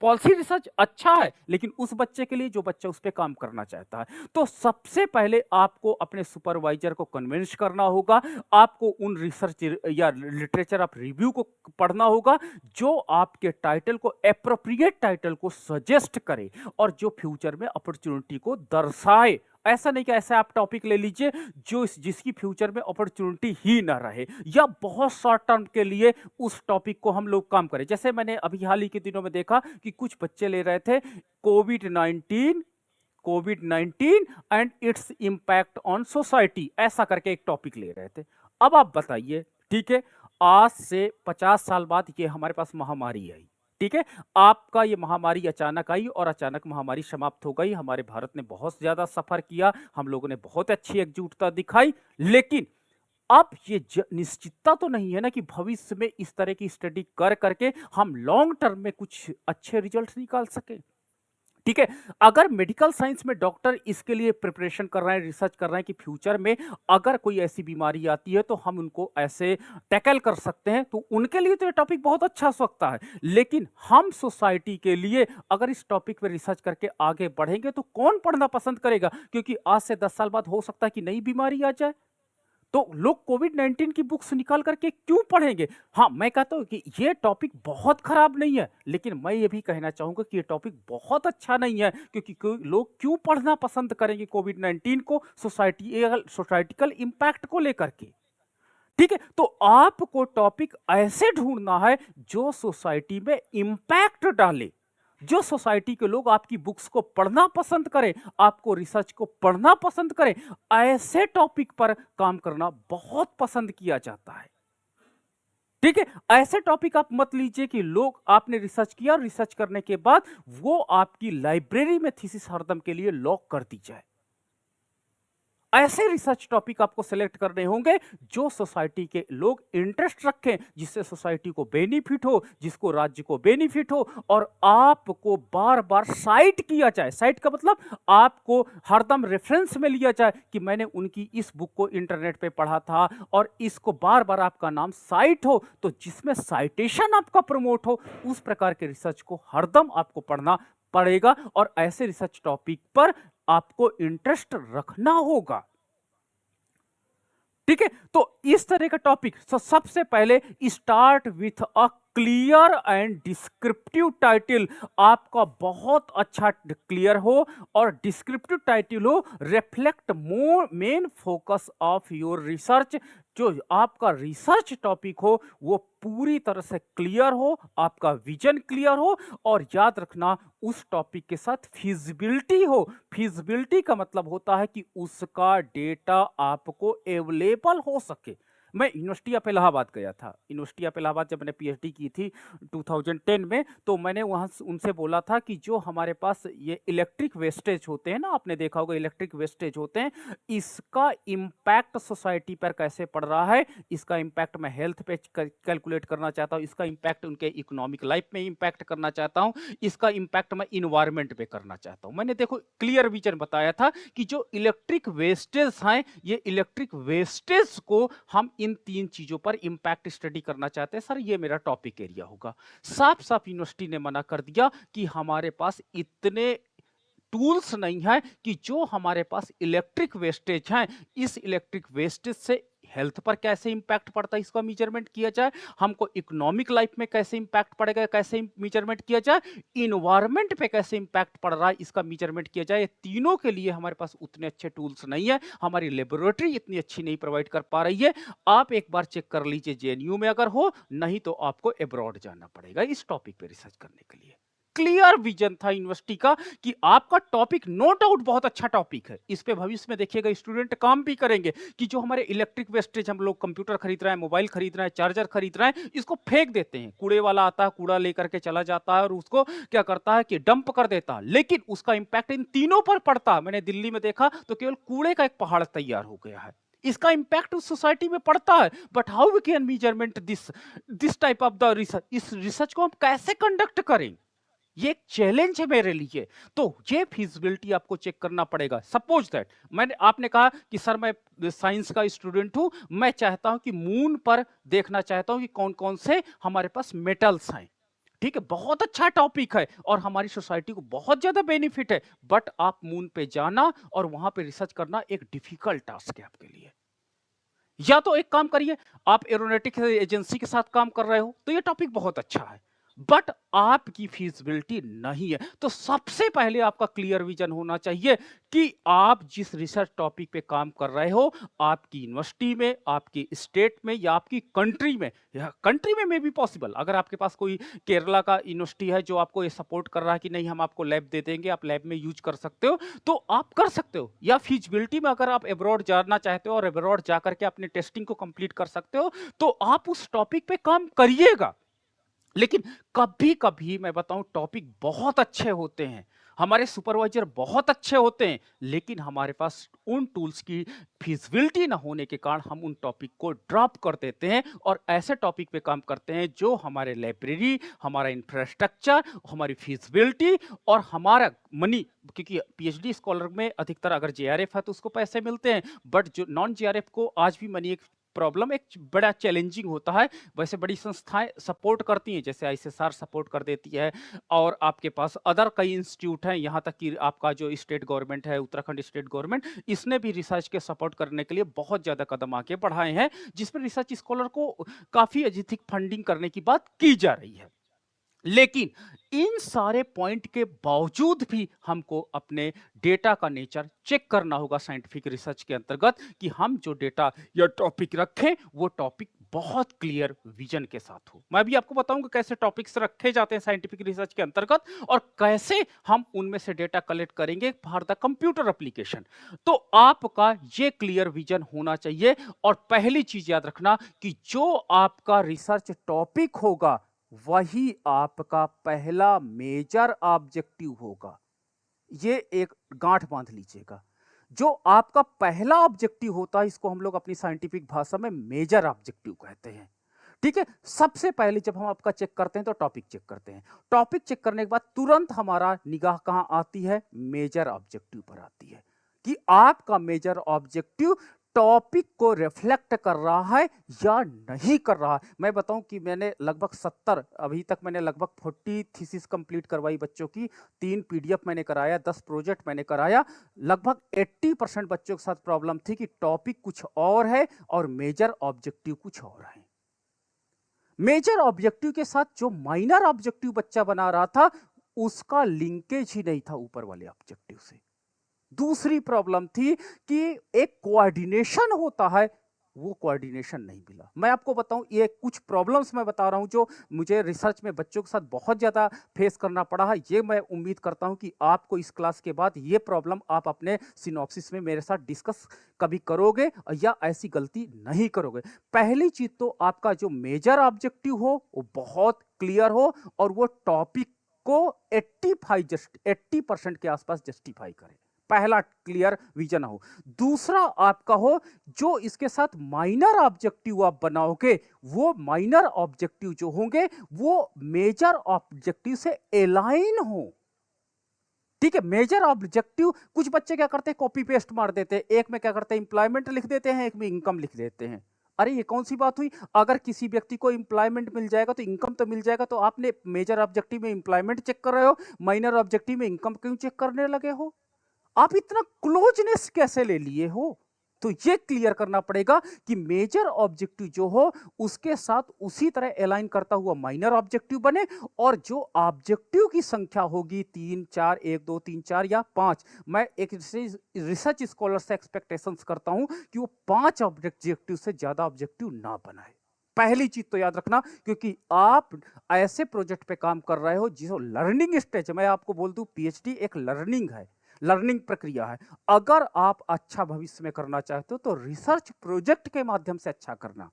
[SPEAKER 1] पॉलिसी रिसर्च अच्छा है, लेकिन उस बच्चे के लिए जो बच्चा उस पे काम करना चाहता है। तो सबसे पहले आपको अपने सुपरवाइजर को कन्विंस करना होगा, आपको उन रिसर्च या लिटरेचर ऑफ रिव्यू को पढ़ना होगा जो आपके टाइटल को, एप्रोप्रिएट टाइटल को सजेस्ट करे और जो फ्यूचर में अपॉर्चुनिटी को दर्शाए। ऐसा नहीं कि ऐसा आप टॉपिक ले लीजिए जो जिसकी फ्यूचर में अपॉर्चुनिटी ही ना रहे, या बहुत शॉर्ट टर्म के लिए उस टॉपिक को हम लोग काम करें। जैसे मैंने अभी हाल ही के दिनों में देखा कि कुछ बच्चे ले रहे थे Covid 19 and it's impact on society, ऐसा करके एक टॉपिक ले रहे थे। अब आप बताइए, ठीक है, आज से 50 साल बाद ये हमारे पास महामारी आई, ठीक है, आपका ये महामारी अचानक आई और अचानक महामारी समाप्त हो गई। हमारे भारत ने बहुत ज्यादा सफर किया, हम लोगों ने बहुत अच्छी एकजुटता दिखाई, लेकिन अब ये निश्चितता तो नहीं है ना कि भविष्य में इस तरह की स्टडी कर करके हम लॉन्ग टर्म में कुछ अच्छे रिजल्ट निकाल सके। ठीक है, अगर मेडिकल साइंस में डॉक्टर इसके लिए प्रिपरेशन कर रहे हैं, रिसर्च कर रहे हैं कि फ्यूचर में अगर कोई ऐसी बीमारी आती है तो हम उनको ऐसे टैकल कर सकते हैं, तो उनके लिए तो ये टॉपिक बहुत अच्छा हो सकता है। लेकिन हम सोसाइटी के लिए अगर इस टॉपिक पे रिसर्च करके आगे बढ़ेंगे तो कौन पढ़ना पसंद करेगा? क्योंकि आज से 10 साल बाद हो सकता है कि नई बीमारी आ जाए, तो लोग कोविड 19 की बुक्स निकाल करके क्यों पढ़ेंगे? हाँ, मैं कहता हूं कि ये टॉपिक बहुत खराब नहीं है, लेकिन मैं ये भी कहना चाहूंगा कि ये टॉपिक बहुत अच्छा नहीं है, क्योंकि लोग क्यों पढ़ना पसंद करेंगे कोविड 19 को, सोसाइटिकल इंपैक्ट को लेकर के। ठीक है, तो आपको टॉपिक ऐसे ढूंढना है जो सोसाइटी में इंपैक्ट डाले, जो सोसाइटी के लोग आपकी बुक्स को पढ़ना पसंद करें, आपको रिसर्च को पढ़ना पसंद करें। ऐसे टॉपिक पर काम करना बहुत पसंद किया जाता है। ठीक है, ऐसे टॉपिक आप मत लीजिए कि लोग, आपने रिसर्च किया, रिसर्च करने के बाद वो आपकी लाइब्रेरी में थीसिस हरदम के लिए लॉक कर दी जाए। ऐसे रिसर्च टॉपिक आपको सिलेक्ट करने होंगे जो सोसाइटी के लोग इंटरेस्ट रखें, जिससे सोसाइटी को बेनिफिट हो, जिसको राज्य को बेनिफिट हो, और आपको बार बार साइट किया जाए। साइट का मतलब आपको हरदम रेफरेंस में लिया जाए कि मैंने उनकी इस बुक को इंटरनेट पे पढ़ा था, और इसको बार बार आपका नाम साइट हो, तो जिसमें साइटेशन आपका प्रमोट हो, उस प्रकार के रिसर्च को हरदम आपको पढ़ना पड़ेगा और ऐसे रिसर्च टॉपिक पर आपको इंटरेस्ट रखना होगा। ठीक है, तो इस तरह का टॉपिक, तो सबसे पहले start with a clear and descriptive title. आपका बहुत अच्छा क्लियर हो और डिस्क्रिप्टिव टाइटल हो, reflect more main focus of your research. जो आपका रिसर्च टॉपिक हो वो पूरी तरह से क्लियर हो, आपका विजन क्लियर हो, और याद रखना उस टॉपिक के साथ फिजिबिलिटी हो। फिजिबिलिटी का मतलब होता है कि उसका डेटा आपको अवेलेबल हो सके। मैं यूनिवर्सिटी ऑफ इलाहाबाद गया था। यूनिवर्सिटी ऑफ इलाहाबाद जब मैंने पीएचडी की थी 2010 में, तो मैंने वहाँ उनसे बोला था कि जो हमारे पास ये इलेक्ट्रिक वेस्टेज होते हैं ना, आपने देखा होगा इलेक्ट्रिक वेस्टेज होते हैं, इसका इम्पैक्ट सोसाइटी पर कैसे पड़ रहा है, इसका इम्पैक्ट मैं हेल्थ पे कैलकुलेट करना चाहता हूँ, इसका इम्पैक्ट उनके इकोनॉमिक लाइफ में इम्पैक्ट करना चाहता हूँ, इसका इम्पैक्ट मैं इन्वायरमेंट पे करना चाहता हूँ। मैंने देखो क्लियर विजन बताया था कि जो इलेक्ट्रिक वेस्टेज हैं, ये इलेक्ट्रिक वेस्टेज को हम इन 3 चीजों पर इंपैक्ट स्टडी करना चाहते हैं। सर ये मेरा टॉपिक एरिया होगा। साफ साफ यूनिवर्सिटी ने मना कर दिया कि हमारे पास इतने टूल्स नहीं है कि जो हमारे पास इलेक्ट्रिक वेस्टेज हैं, इस इलेक्ट्रिक वेस्टेज से हेल्थ पर कैसे इंपैक्ट पड़ता है इसका मेजरमेंट किया जाए, हमको इकोनॉमिक लाइफ में कैसे इंपैक्ट पड़ेगा कैसे मेजरमेंट किया जाए, इन्वायरमेंट पे कैसे इंपैक्ट पड़ रहा है इसका मेजरमेंट किया जाए। तीनों के लिए हमारे पास उतने अच्छे टूल्स नहीं है, हमारी लेबोरेटरी इतनी अच्छी नहीं प्रोवाइड कर पा रही है। आप एक बार चेक कर लीजिए जेएनयू में अगर हो, नहीं तो आपको अब्रॉड जाना पड़ेगा इस टॉपिक पे रिसर्च करने के लिए। क्लियर विजन था यूनिवर्सिटी का कि आपका टॉपिक नो डाउट बहुत अच्छा टॉपिक है, इस पे भविष्य में देखिएगा स्टूडेंट काम भी करेंगे कि जो हमारे इलेक्ट्रिक वेस्टेज, हम लोग कंप्यूटर खरीद रहे हैं, मोबाइल खरीद रहे हैं, चार्जर खरीद रहे हैं, इसको फेंक देते हैं, कूड़े वाला आता है, कूड़ा लेकर के चला जाता है और उसको क्या करता है कि डंप कर देता है, लेकिन उसका इंपैक्ट इन तीनों पर पड़ता है। मैंने दिल्ली में देखा तो केवल कूड़े का एक पहाड़ तैयार हो गया है, इसका इंपैक्ट उस सोसाइटी में पड़ता है। But how we can measurement this type of the research, इस रिसर्च को हम कैसे कंडक्ट करें, ये एक चैलेंज है मेरे लिए। तो ये फिजिबिलिटी आपको चेक करना पड़ेगा। सपोज दैट आपने कहा कि सर मैं साइंस का स्टूडेंट हूं, मैं चाहता हूं कि मून पर देखना चाहता हूं कि कौन कौन से हमारे पास मेटल्स हैं। ठीक है, बहुत अच्छा टॉपिक है और हमारी सोसाइटी को बहुत ज्यादा बेनिफिट है, बट आप मून पे जाना और वहां पे रिसर्च करना एक डिफिकल्ट टास्क है आपके लिए। या तो एक काम करिए, आप एरोनॉटिक्स एजेंसी के साथ काम कर रहे हो तो ये टॉपिक बहुत अच्छा है, बट आपकी फीसिबिलिटी नहीं है। तो सबसे पहले आपका क्लियर विजन होना चाहिए कि आप जिस रिसर्च टॉपिक पे काम कर रहे हो, आपकी यूनिवर्सिटी में, आपकी स्टेट में या आपकी कंट्री में, या कंट्री में भी पॉसिबल, अगर आपके पास कोई केरला का यूनिवर्सिटी है जो आपको ये सपोर्ट कर रहा है कि नहीं हम आपको लैब दे देंगे, आप लैब में यूज कर सकते हो, तो आप कर सकते हो। या फिजिबिलिटी में अगर आप अब्रॉड जाना चाहते हो और अब्रॉड जाकर के अपने टेस्टिंग को कंप्लीट कर सकते हो, तो आप उस टॉपिक पे काम करिएगा। लेकिन कभी कभी मैं बताऊं, टॉपिक बहुत अच्छे होते हैं, हमारे सुपरवाइजर बहुत अच्छे होते हैं, लेकिन हमारे पास उन टूल्स की फिजिबिलिटी ना होने के कारण हम उन टॉपिक को ड्रॉप कर देते हैं और ऐसे टॉपिक पे काम करते हैं जो हमारे लाइब्रेरी, हमारा इंफ्रास्ट्रक्चर, हमारी फिजिबिलिटी और हमारा मनी, क्योंकि पीएचडी स्कॉलर में अधिकतर अगर जेआरएफ है तो उसको पैसे मिलते हैं, बट जो नॉन जेआरएफ को आज भी मनी एक प्रॉब्लम, एक बड़ा चैलेंजिंग होता है। वैसे बड़ी संस्थाएं सपोर्ट करती हैं, जैसे आईसीएसआर सपोर्ट कर देती है, और आपके पास अदर कई इंस्टीट्यूट हैं, यहाँ तक कि आपका जो स्टेट गवर्नमेंट है, उत्तराखंड स्टेट गवर्नमेंट, इसने भी रिसर्च के सपोर्ट करने के लिए बहुत ज़्यादा कदम आगे बढ़ाए हैं, जिसमें रिसर्च स्कॉलर को काफ़ी अधिक फंडिंग करने की बात की जा रही है। लेकिन इन सारे पॉइंट के बावजूद भी हमको अपने डेटा का नेचर चेक करना होगा साइंटिफिक रिसर्च के अंतर्गत, कि हम जो डेटा या टॉपिक रखें वो टॉपिक बहुत क्लियर विजन के साथ हो। मैं भी आपको बताऊंगा कैसे टॉपिक्स रखे जाते हैं साइंटिफिक रिसर्च के अंतर्गत और कैसे हम उनमें से डेटा कलेक्ट करेंगे फॉर द कंप्यूटर एप्लीकेशन। तो आपका ये क्लियर विजन होना चाहिए। और पहली चीज याद रखना कि जो आपका रिसर्च टॉपिक होगा वही आपका पहला मेजर ऑब्जेक्टिव होगा। ये एक गांठ बांध लीजिएगा। जो आपका पहला ऑब्जेक्टिव होता है, इसको हम लोग अपनी साइंटिफिक भाषा में मेजर ऑब्जेक्टिव कहते हैं। ठीक है, सबसे पहले जब हम आपका चेक करते हैं तो टॉपिक चेक करते हैं। टॉपिक चेक करने के बाद तुरंत हमारा निगाह कहां आती है? मेजर ऑब्जेक्टिव पर आती है, कि आपका मेजर ऑब्जेक्टिव टॉपिक को रिफ्लेक्ट कर रहा है या नहीं कर रहा है। मैं बताऊं कि मैंने लगभग 70, अभी तक मैंने लगभग 40 थीसिस कंप्लीट करवाई बच्चों की, 3 पीडीएफ मैंने कराया, 10 प्रोजेक्ट मैंने कराया। लगभग 80% बच्चों के साथ प्रॉब्लम थी कि टॉपिक कुछ और है और मेजर ऑब्जेक्टिव कुछ और है। मेजर ऑब्जेक्टिव के साथ जो माइनर ऑब्जेक्टिव बच्चा बना रहा था उसका लिंकेज ही नहीं था ऊपर वाले ऑब्जेक्टिव से। दूसरी प्रॉब्लम थी कि एक कोऑर्डिनेशन होता है, वो कोऑर्डिनेशन नहीं मिला। मैं आपको बताऊं, ये कुछ प्रॉब्लम्स मैं बता रहा हूं जो मुझे रिसर्च में बच्चों के साथ बहुत ज्यादा फेस करना पड़ा है। ये मैं उम्मीद करता हूं कि आपको इस क्लास के बाद ये प्रॉब्लम आप अपने सिनॉप्सिस में मेरे साथ डिस्कस कभी करोगे या ऐसी गलती नहीं करोगे। पहली चीज तो आपका जो मेजर ऑब्जेक्टिव हो वो बहुत क्लियर हो और वो टॉपिक को 80% के आसपास जस्टिफाई करे। पहला क्लियर विजन हो। दूसरा आपका हो जो इसके साथ माइनर ऑब्जेक्टिव आप बनाओगे, वो माइनर ऑब्जेक्टिव जो होंगे वो मेजर ऑब्जेक्टिव से अलाइन हो। ठीक है, मेजर ऑब्जेक्टिव, कुछ बच्चे क्या करते हैं कॉपी पेस्ट मार देते हैं, एक में क्या करते हैं एम्प्लॉयमेंट लिख देते हैं, एक में इनकम लिख देते हैं। अरे ये कौन सी बात हुई? अगर किसी व्यक्ति को एम्प्लॉयमेंट मिल जाएगा तो इनकम तो मिल जाएगा, तो आपने मेजर ऑब्जेक्टिव में एम्प्लॉयमेंट चेक कर रहे हो, माइनर ऑब्जेक्टिव में इनकम क्यों चेक करने लगे हो? आप इतना क्लोजनेस कैसे ले लिए हो? तो ये क्लियर करना पड़ेगा कि मेजर ऑब्जेक्टिव जो हो उसके साथ उसी तरह अलाइन करता हुआ माइनर ऑब्जेक्टिव बने, और जो ऑब्जेक्टिव की संख्या होगी 3 4 1 2 3 4 या 5, मैं एक रिसर्च स्कॉलर से एक्सपेक्टेशंस करता हूं कि वो 5 ऑब्जेक्टिव से ज्यादा ऑब्जेक्टिव ना बनाए। पहली चीज तो याद रखना, क्योंकि आप ऐसे प्रोजेक्ट पे काम कर रहे हो जिसको लर्निंग स्टेज, मैं आपको बोल दूं पीएचडी एक लर्निंग है, लर्निंग प्रक्रिया है। अगर आप अच्छा भविष्य में करना चाहते हो तो रिसर्च प्रोजेक्ट के माध्यम से अच्छा करना।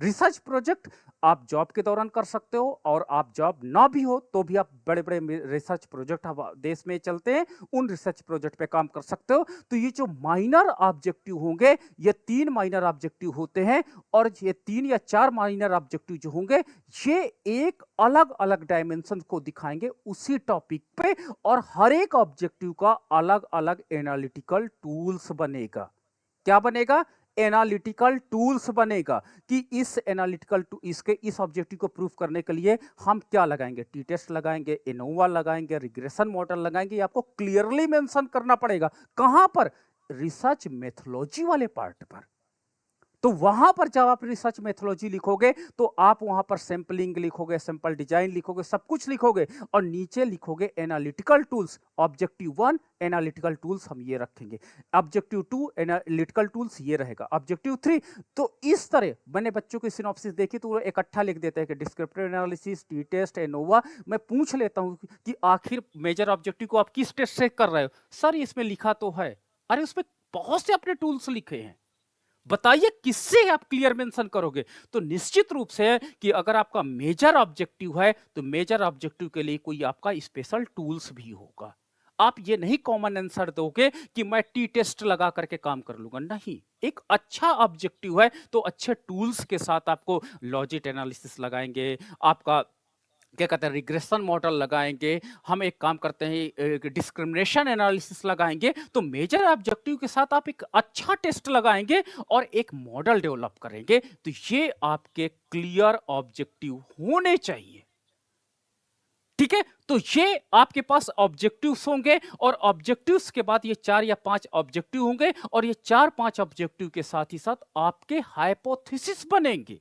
[SPEAKER 1] रिसर्च प्रोजेक्ट आप जॉब के दौरान कर सकते हो, और आप जॉब ना भी हो तो भी आप बड़े बड़े रिसर्च प्रोजेक्ट देश में चलते हैं, उन रिसर्च प्रोजेक्ट पे काम कर सकते हो। तो ये जो माइनर ऑब्जेक्टिव होंगे, ये 3 माइनर ऑब्जेक्टिव होते हैं, और ये 3 या 4 माइनर ऑब्जेक्टिव जो होंगे, ये एक अलग अलग डायमेंशन को दिखाएंगे उसी टॉपिक पे, और हर एक ऑब्जेक्टिव का अलग अलग एनालिटिकल टूल्स बनेगा। क्या बनेगा? एनालिटिकल टूल्स बनेगा, कि इस एनालिटिकल इसके इस ऑब्जेक्टिव को प्रूफ करने के लिए हम क्या लगाएंगे, टी टेस्ट लगाएंगे, एनोवा लगाएंगे, रिग्रेशन मॉडल लगाएंगे। आपको क्लियरली मेंशन करना पड़ेगा। कहां पर? रिसर्च मेथोलॉजी वाले पार्ट पर। तो वहां पर जब आप रिसर्च मेथोलॉजी लिखोगे, तो आप वहां पर सैंपलिंग लिखोगे, सैंपल डिजाइन लिखोगे, सब कुछ लिखोगे, और नीचे लिखोगे analytical tools. Objective 1 analytical tools हम ये रखेंगे, ऑब्जेक्टिव 2 एनालिटिकल टूल्स ये रहेगा, ऑब्जेक्टिव 3। तो इस तरह मैंने बच्चों की सिनॉप्सिस देखी तो वो इकट्ठा लिख देते हैं कि descriptive analysis, T test, ANOVA. मैं पूछ लेता हूं कि आखिर मेजर ऑब्जेक्टिव को आप किस टेस्ट से कर रहे हो? सर इसमें लिखा तो है। अरे उसमें बहुत से अपने टूल्स लिखे हैं, बताइए किससे आप क्लियर मेंशन करोगे? तो निश्चित रूप से कि अगर आपका मेजर ऑब्जेक्टिव है, तो मेजर ऑब्जेक्टिव के लिए कोई आपका स्पेशल टूल्स भी होगा। आप ये नहीं कॉमन आंसर दोगे कि मैं टी टेस्ट लगा करके काम कर लूंगा, नहीं। एक अच्छा ऑब्जेक्टिव है तो अच्छे टूल्स के साथ आपको लॉजिक एनालिसिस लगाएंगे, आपका क्या कहते हैं रिग्रेशन मॉडल लगाएंगे, हम एक काम करते हैं डिस्क्रिमिनेशन एनालिसिस लगाएंगे। तो मेजर ऑब्जेक्टिव के साथ आप एक अच्छा टेस्ट लगाएंगे और एक मॉडल डेवलप करेंगे। तो ये आपके क्लियर ऑब्जेक्टिव होने चाहिए, ठीक है। तो ये आपके पास ऑब्जेक्टिव्स होंगे, और ऑब्जेक्टिव्स के बाद ये 4 या 5 ऑब्जेक्टिव होंगे, और ये 4-5 ऑब्जेक्टिव के साथ ही साथ आपके हाइपोथेसिस बनेंगे।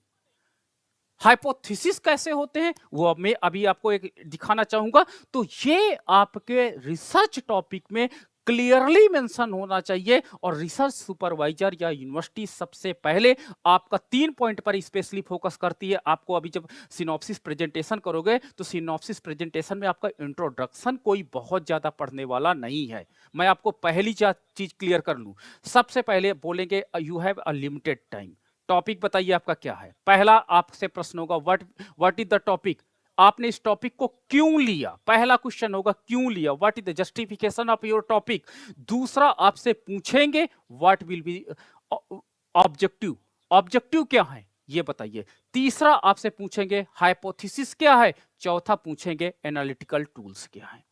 [SPEAKER 1] हाइपोथेसिस कैसे होते हैं वो अब मैं अभी आपको एक दिखाना चाहूंगा। तो ये आपके रिसर्च टॉपिक में क्लियरली मेंशन होना चाहिए, और रिसर्च सुपरवाइजर या यूनिवर्सिटी सबसे पहले आपका 3 पॉइंट पर स्पेशली फोकस करती है। आपको अभी जब सिनॉप्सिस प्रेजेंटेशन करोगे, तो सिनॉप्सिस प्रेजेंटेशन में आपका इंट्रोडक्शन कोई बहुत ज्यादा पढ़ने वाला नहीं है। मैं आपको पहली चीज क्लियर कर लूं। सबसे पहले बोलेंगे you have a limited time. Topic बताइए आपका क्या है। पहला आपसे प्रश्न होगा व्हाट इज द टॉपिक। आपने इस टॉपिक को क्यों लिया, पहला क्वेश्चन होगा क्यों लिया, what is the justification of your topic. दूसरा आपसे पूछेंगे what will B objective, objective क्या है ये बताइए। तीसरा आपसे पूछेंगे हाइपोथेसिस क्या है। चौथा पूछेंगे एनालिटिकल टूल्स क्या है,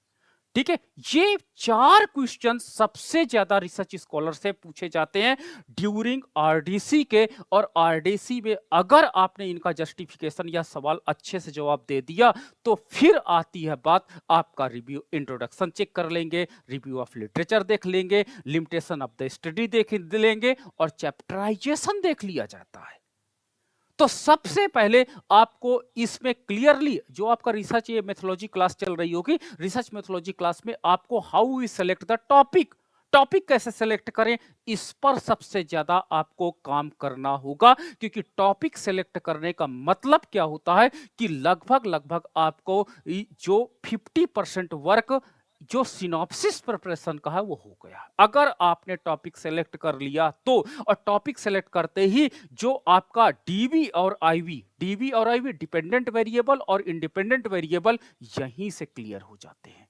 [SPEAKER 1] ठीक है। ये 4 क्वेश्चन सबसे ज्यादा रिसर्च स्कॉलर से पूछे जाते हैं ड्यूरिंग आरडीसी के, और आरडीसी में अगर आपने इनका जस्टिफिकेशन या सवाल अच्छे से जवाब दे दिया, तो फिर आती है बात आपका रिव्यू। इंट्रोडक्शन चेक कर लेंगे, रिव्यू ऑफ लिटरेचर देख लेंगे, लिमिटेशन ऑफ द स्टडी देख लेंगे, और चैप्टराइजेशन देख लिया जाता है। तो सबसे पहले आपको इसमें क्लियरली जो आपका रिसर्च ये मेथोलॉजी क्लास चल रही होगी, रिसर्च मेथोलॉजी क्लास में आपको how we select the topic, topic कैसे सेलेक्ट करें, इस पर सबसे ज्यादा आपको काम करना होगा। क्योंकि टॉपिक सेलेक्ट करने का मतलब क्या होता है कि लगभग लगभग आपको जो 50% वर्क जो सिनॉप्सिस प्रिपरेशन का है वो हो गया, अगर आपने टॉपिक सेलेक्ट कर लिया तो। और टॉपिक सेलेक्ट करते ही जो आपका डीवी और आईवी डिपेंडेंट वेरिएबल और इंडिपेंडेंट वेरिएबल यहीं से क्लियर हो जाते हैं।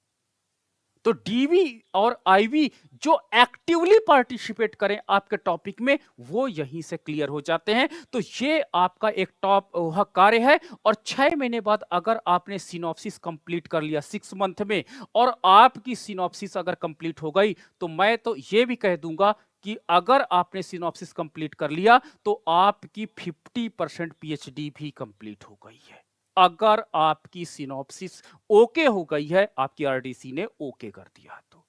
[SPEAKER 1] तो डीवी और आईवी जो एक्टिवली पार्टिसिपेट करें आपके टॉपिक में, वो यहीं से क्लियर हो जाते हैं। तो ये आपका एक टॉप कार्य है। और 6 महीने बाद अगर आपने सिनॉप्सिस कंप्लीट कर लिया 6 मंथ में, और आपकी सिनॉप्सिस अगर कंप्लीट हो गई, तो मैं तो ये भी कह दूंगा कि अगर आपने सिनॉप्सिस कंप्लीट कर लिया, तो आपकी 50% पीएचडी भी कंप्लीट हो गई है। अगर आपकी सिनॉप्सिस ओके हो गई है, आपकी आरडीसी ने ओके कर दिया, तो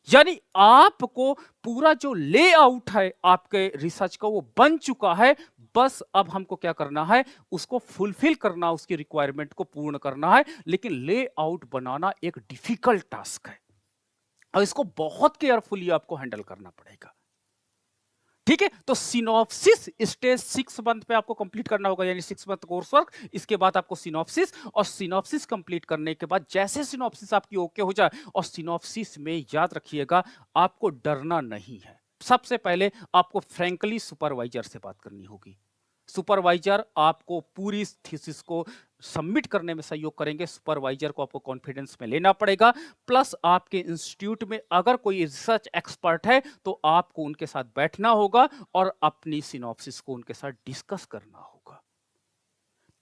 [SPEAKER 1] यानी आपको पूरा जो लेआउट है आपके रिसर्च का वो बन चुका है। बस अब हमको क्या करना है, उसको फुलफिल करना, उसकी रिक्वायरमेंट को पूर्ण करना है। लेकिन लेआउट बनाना एक डिफिकल्ट टास्क है, और इसको बहुत केयरफुली आपको हैंडल करना पड़ेगा, ठीक है। तो सिनॉप्सिस स्टेज 6 मंथ पे आपको कंप्लीट करना होगा, यानी 6 मंथ कोर्स वर्क। इसके बाद आपको सिनॉप्सिस, और सिनॉप्सिस कंप्लीट करने के बाद जैसे सिनॉप्सिस आपकी ओके हो जाए, और सिनॉप्सिस में याद रखिएगा आपको डरना नहीं है। सबसे पहले आपको फ्रैंकली सुपरवाइजर से बात करनी होगी। सुपरवाइजर आपको पूरी थीसिस को सबमिट करने में सहयोग करेंगे। सुपरवाइजर को आपको कॉन्फिडेंस में लेना पड़ेगा। प्लस आपके इंस्टीट्यूट में अगर कोई रिसर्च एक्सपर्ट है तो आपको उनके साथ बैठना होगा और अपनी सिनॉप्सिस को उनके साथ डिस्कस करना होगा।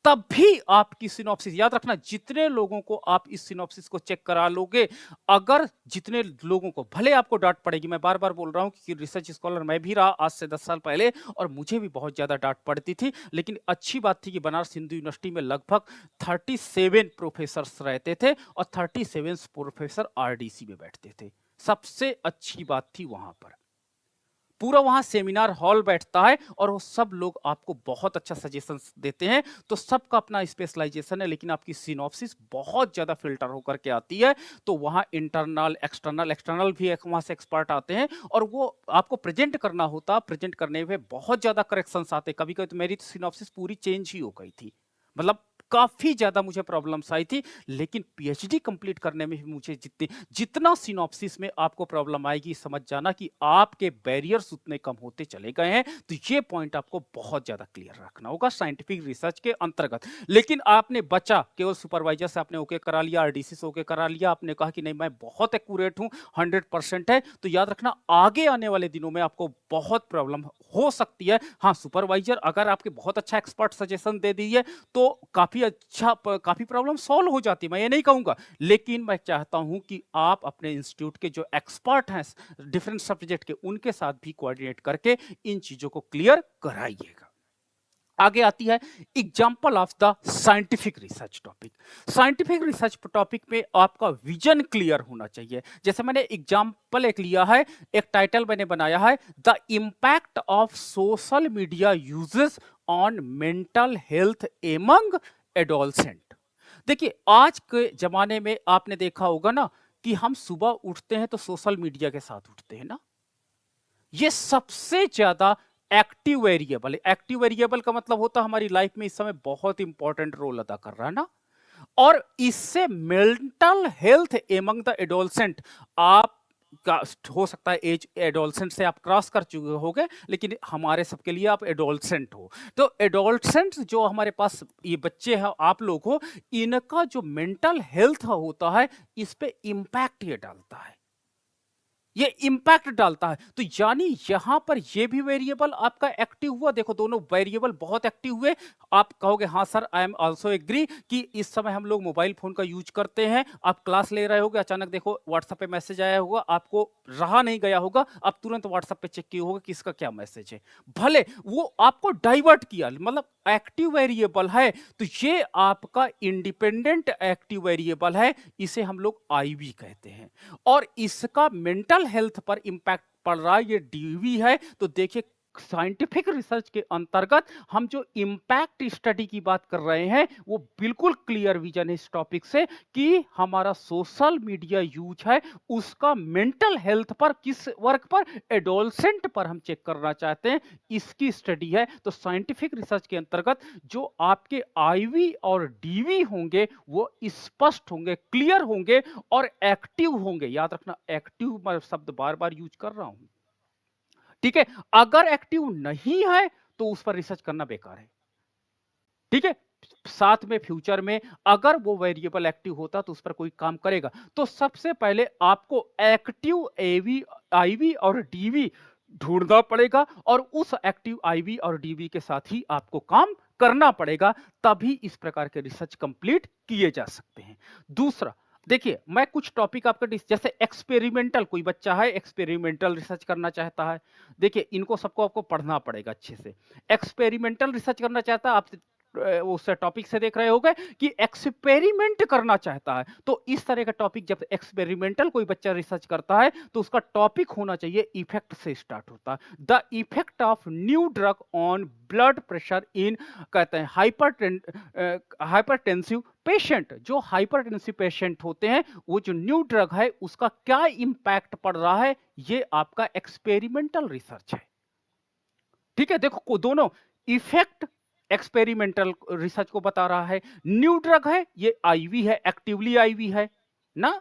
[SPEAKER 1] तब भी आपकी सिनॉप्सिस, याद रखना, जितने लोगों को आप इस सिनॉप्सिस को चेक करा लोगे, अगर जितने लोगों को, भले आपको डांट पड़ेगी, मैं बार बार बोल रहा हूं कि रिसर्च स्कॉलर मैं भी रहा आज से 10 साल पहले, और मुझे भी बहुत ज्यादा डांट पड़ती थी, लेकिन अच्छी बात थी कि बनारस हिंदू यूनिवर्सिटी में लगभग 37 प्रोफेसर रहते थे और 37 प्रोफेसर आरडीसी में बैठते थे। सबसे अच्छी बात थी वहां पर पूरा वहां सेमिनार हॉल बैठता है और वो सब लोग आपको बहुत अच्छा सजेशंस देते हैं। तो सबका अपना स्पेशलाइजेशन है, लेकिन आपकी सिनॉप्सिस बहुत ज्यादा फिल्टर होकर के आती है। तो वहां इंटरनल एक्सटर्नल भी वहां से एक्सपर्ट आते हैं और वो आपको प्रेजेंट करना होता। प्रेजेंट करने में बहुत ज्यादा करेक्शंस आते। कभी कभी तो मेरी सिनॉप्सिस पूरी चेंज ही हो गई थी, मतलब काफी ज्यादा मुझे प्रॉब्लम्स आई थी। लेकिन पीएचडी कंप्लीट करने में भी मुझे जितना सिनॉप्सिस में आपको प्रॉब्लम आएगी, समझ जाना कि आपके बैरियर्स उतने कम होते चले गए हैं। तो ये पॉइंट आपको बहुत ज्यादा क्लियर रखना होगा साइंटिफिक रिसर्च के अंतर्गत। लेकिन आपने बचा केवल सुपरवाइजर से आपने ओके करा लिया, आरडीसी से ओके करा लिया, आपने कहा कि नहीं मैं बहुत एक्यूरेट हूं, 100% है, तो याद रखना आगे आने वाले दिनों में आपको बहुत प्रॉब्लम हो सकती है। हाँ, सुपरवाइजर अगर आपके बहुत अच्छा एक्सपर्ट सजेशन दे दी है तो काफी प्रॉब्लम सॉल्व हो जाती है, मैं ये नहीं कहूंगा। लेकिन मैं चाहता हूं कि आप अपने इंस्टीट्यूट के जो एक्सपर्ट हैं डिफरेंट सब्जेक्ट के, उनके साथ भी कोऑर्डिनेट करके इन चीजों को क्लियर कराइएगा। आगे आती है example of the scientific research topic. Scientific research topic में आपका विजन क्लियर होना चाहिए। जैसे मैंने एग्जाम्पल एक लिया है, एक टाइटल मैंने बनाया है, the impact of social media uses on mental health among adolescent. देखिए, आज के जमाने में आपने देखा होगा ना कि हम सुबह उठते हैं तो सोशल मीडिया के साथ उठते हैं ना। ये सबसे ज्यादा एक्टिव वेरिएबल है। एक्टिव वेरिएबल का मतलब होता है हमारी लाइफ में इस समय बहुत इंपॉर्टेंट रोल अदा कर रहा है ना। और इससे mental health among the adolescent, आप का हो सकता है एज एडोलसेंट से आप क्रॉस कर चुके होगे, लेकिन हमारे सबके लिए आप एडोलसेंट हो। तो एडोलसेंट जो हमारे पास ये बच्चे हैं, आप लोग हो, इनका जो मेंटल हेल्थ होता है इस पे इंपैक्ट ये डालता है, ये इंपैक्ट डालता है। तो यानी यहां पर ये भी वेरिएबल आपका एक्टिव हुआ। देखो, दोनों वेरिएबल बहुत एक्टिव हुए। आप कहोगे हाँ sir, I am also agree कि इस समय हम लोग मोबाइल फोन का यूज करते हैं। आप क्लास ले रहे होगे, अचानक देखो व्हाट्सएप पे मैसेज आया होगा, आपको रहा नहीं गया होगा, आप तुरंत व्हाट्सएप पे चेक किए होगा कि इसका क्या मैसेज है। भले वो आपको डाइवर्ट किया, मतलब एक्टिव वेरिएबल है, तो ये आपका इंडिपेंडेंट एक्टिव वेरिएबल है, इसे हम लोग आईवी कहते हैं। और इसका मेंटल हेल्थ पर इंपैक्ट पड़ रहा है, ये डीवी है। तो देखिए, साइंटिफिक रिसर्च के अंतर्गत हम जो इंपैक्ट स्टडी की बात कर रहे हैं वो बिल्कुल क्लियर विजन है इस टॉपिक से कि हमारा सोशल मीडिया यूज है उसका मेंटल हेल्थ पर, किस वर्ग पर, एडोलसेंट पर हम चेक करना चाहते हैं, इसकी स्टडी है। तो साइंटिफिक रिसर्च के अंतर्गत जो आपके आईवी और डीवी होंगे वो स्पष्ट होंगे, क्लियर होंगे और एक्टिव होंगे। याद रखना, एक्टिव मैं शब्द बार बार यूज कर रहा हूं, ठीक है। अगर एक्टिव नहीं है तो उस पर रिसर्च करना बेकार है, ठीक है। साथ में फ्यूचर में अगर वो वेरिएबल एक्टिव होता तो उस पर कोई काम करेगा। तो सबसे पहले आपको एक्टिव एवी, आईवी और डीवी ढूंढना पड़ेगा और उस एक्टिव आईवी और डीवी के साथ ही आपको काम करना पड़ेगा, तभी इस प्रकार के रिसर्च कंप्लीट किए जा सकते हैं। दूसरा, देखिए, मैं कुछ टॉपिक आपका जैसे एक्सपेरिमेंटल, कोई बच्चा है एक्सपेरिमेंटल रिसर्च करना चाहता है, देखिए इनको सबको आपको पढ़ना पड़ेगा अच्छे से। एक्सपेरिमेंटल रिसर्च करना चाहता है, आप उस टॉपिक से देख रहे होगे कि एक्सपेरिमेंट करना चाहता है। तो इस तरह का टॉपिक जब एक्सपेरिमेंटल कोई बच्चा रिसर्च करता है तो उसका टॉपिक होना चाहिए, इफेक्ट से स्टार्ट होता है। The effect of new drug on blood pressure in, कहते हैं हाइपरटेंसिव पेशेंट। जो हाइपरटेंसिव पेशेंट होते हैं, वो जो न्यू ड्रग है उसका क्या इंपैक्ट पड़ रहा है, ये आपका एक्सपेरिमेंटल रिसर्च है, ठीक है। देखो, दोनों इफेक्ट एक्सपेरिमेंटल रिसर्च को बता रहा है, न्यू ड्रग है ये आईवी है, एक्टिवली आईवी है ना,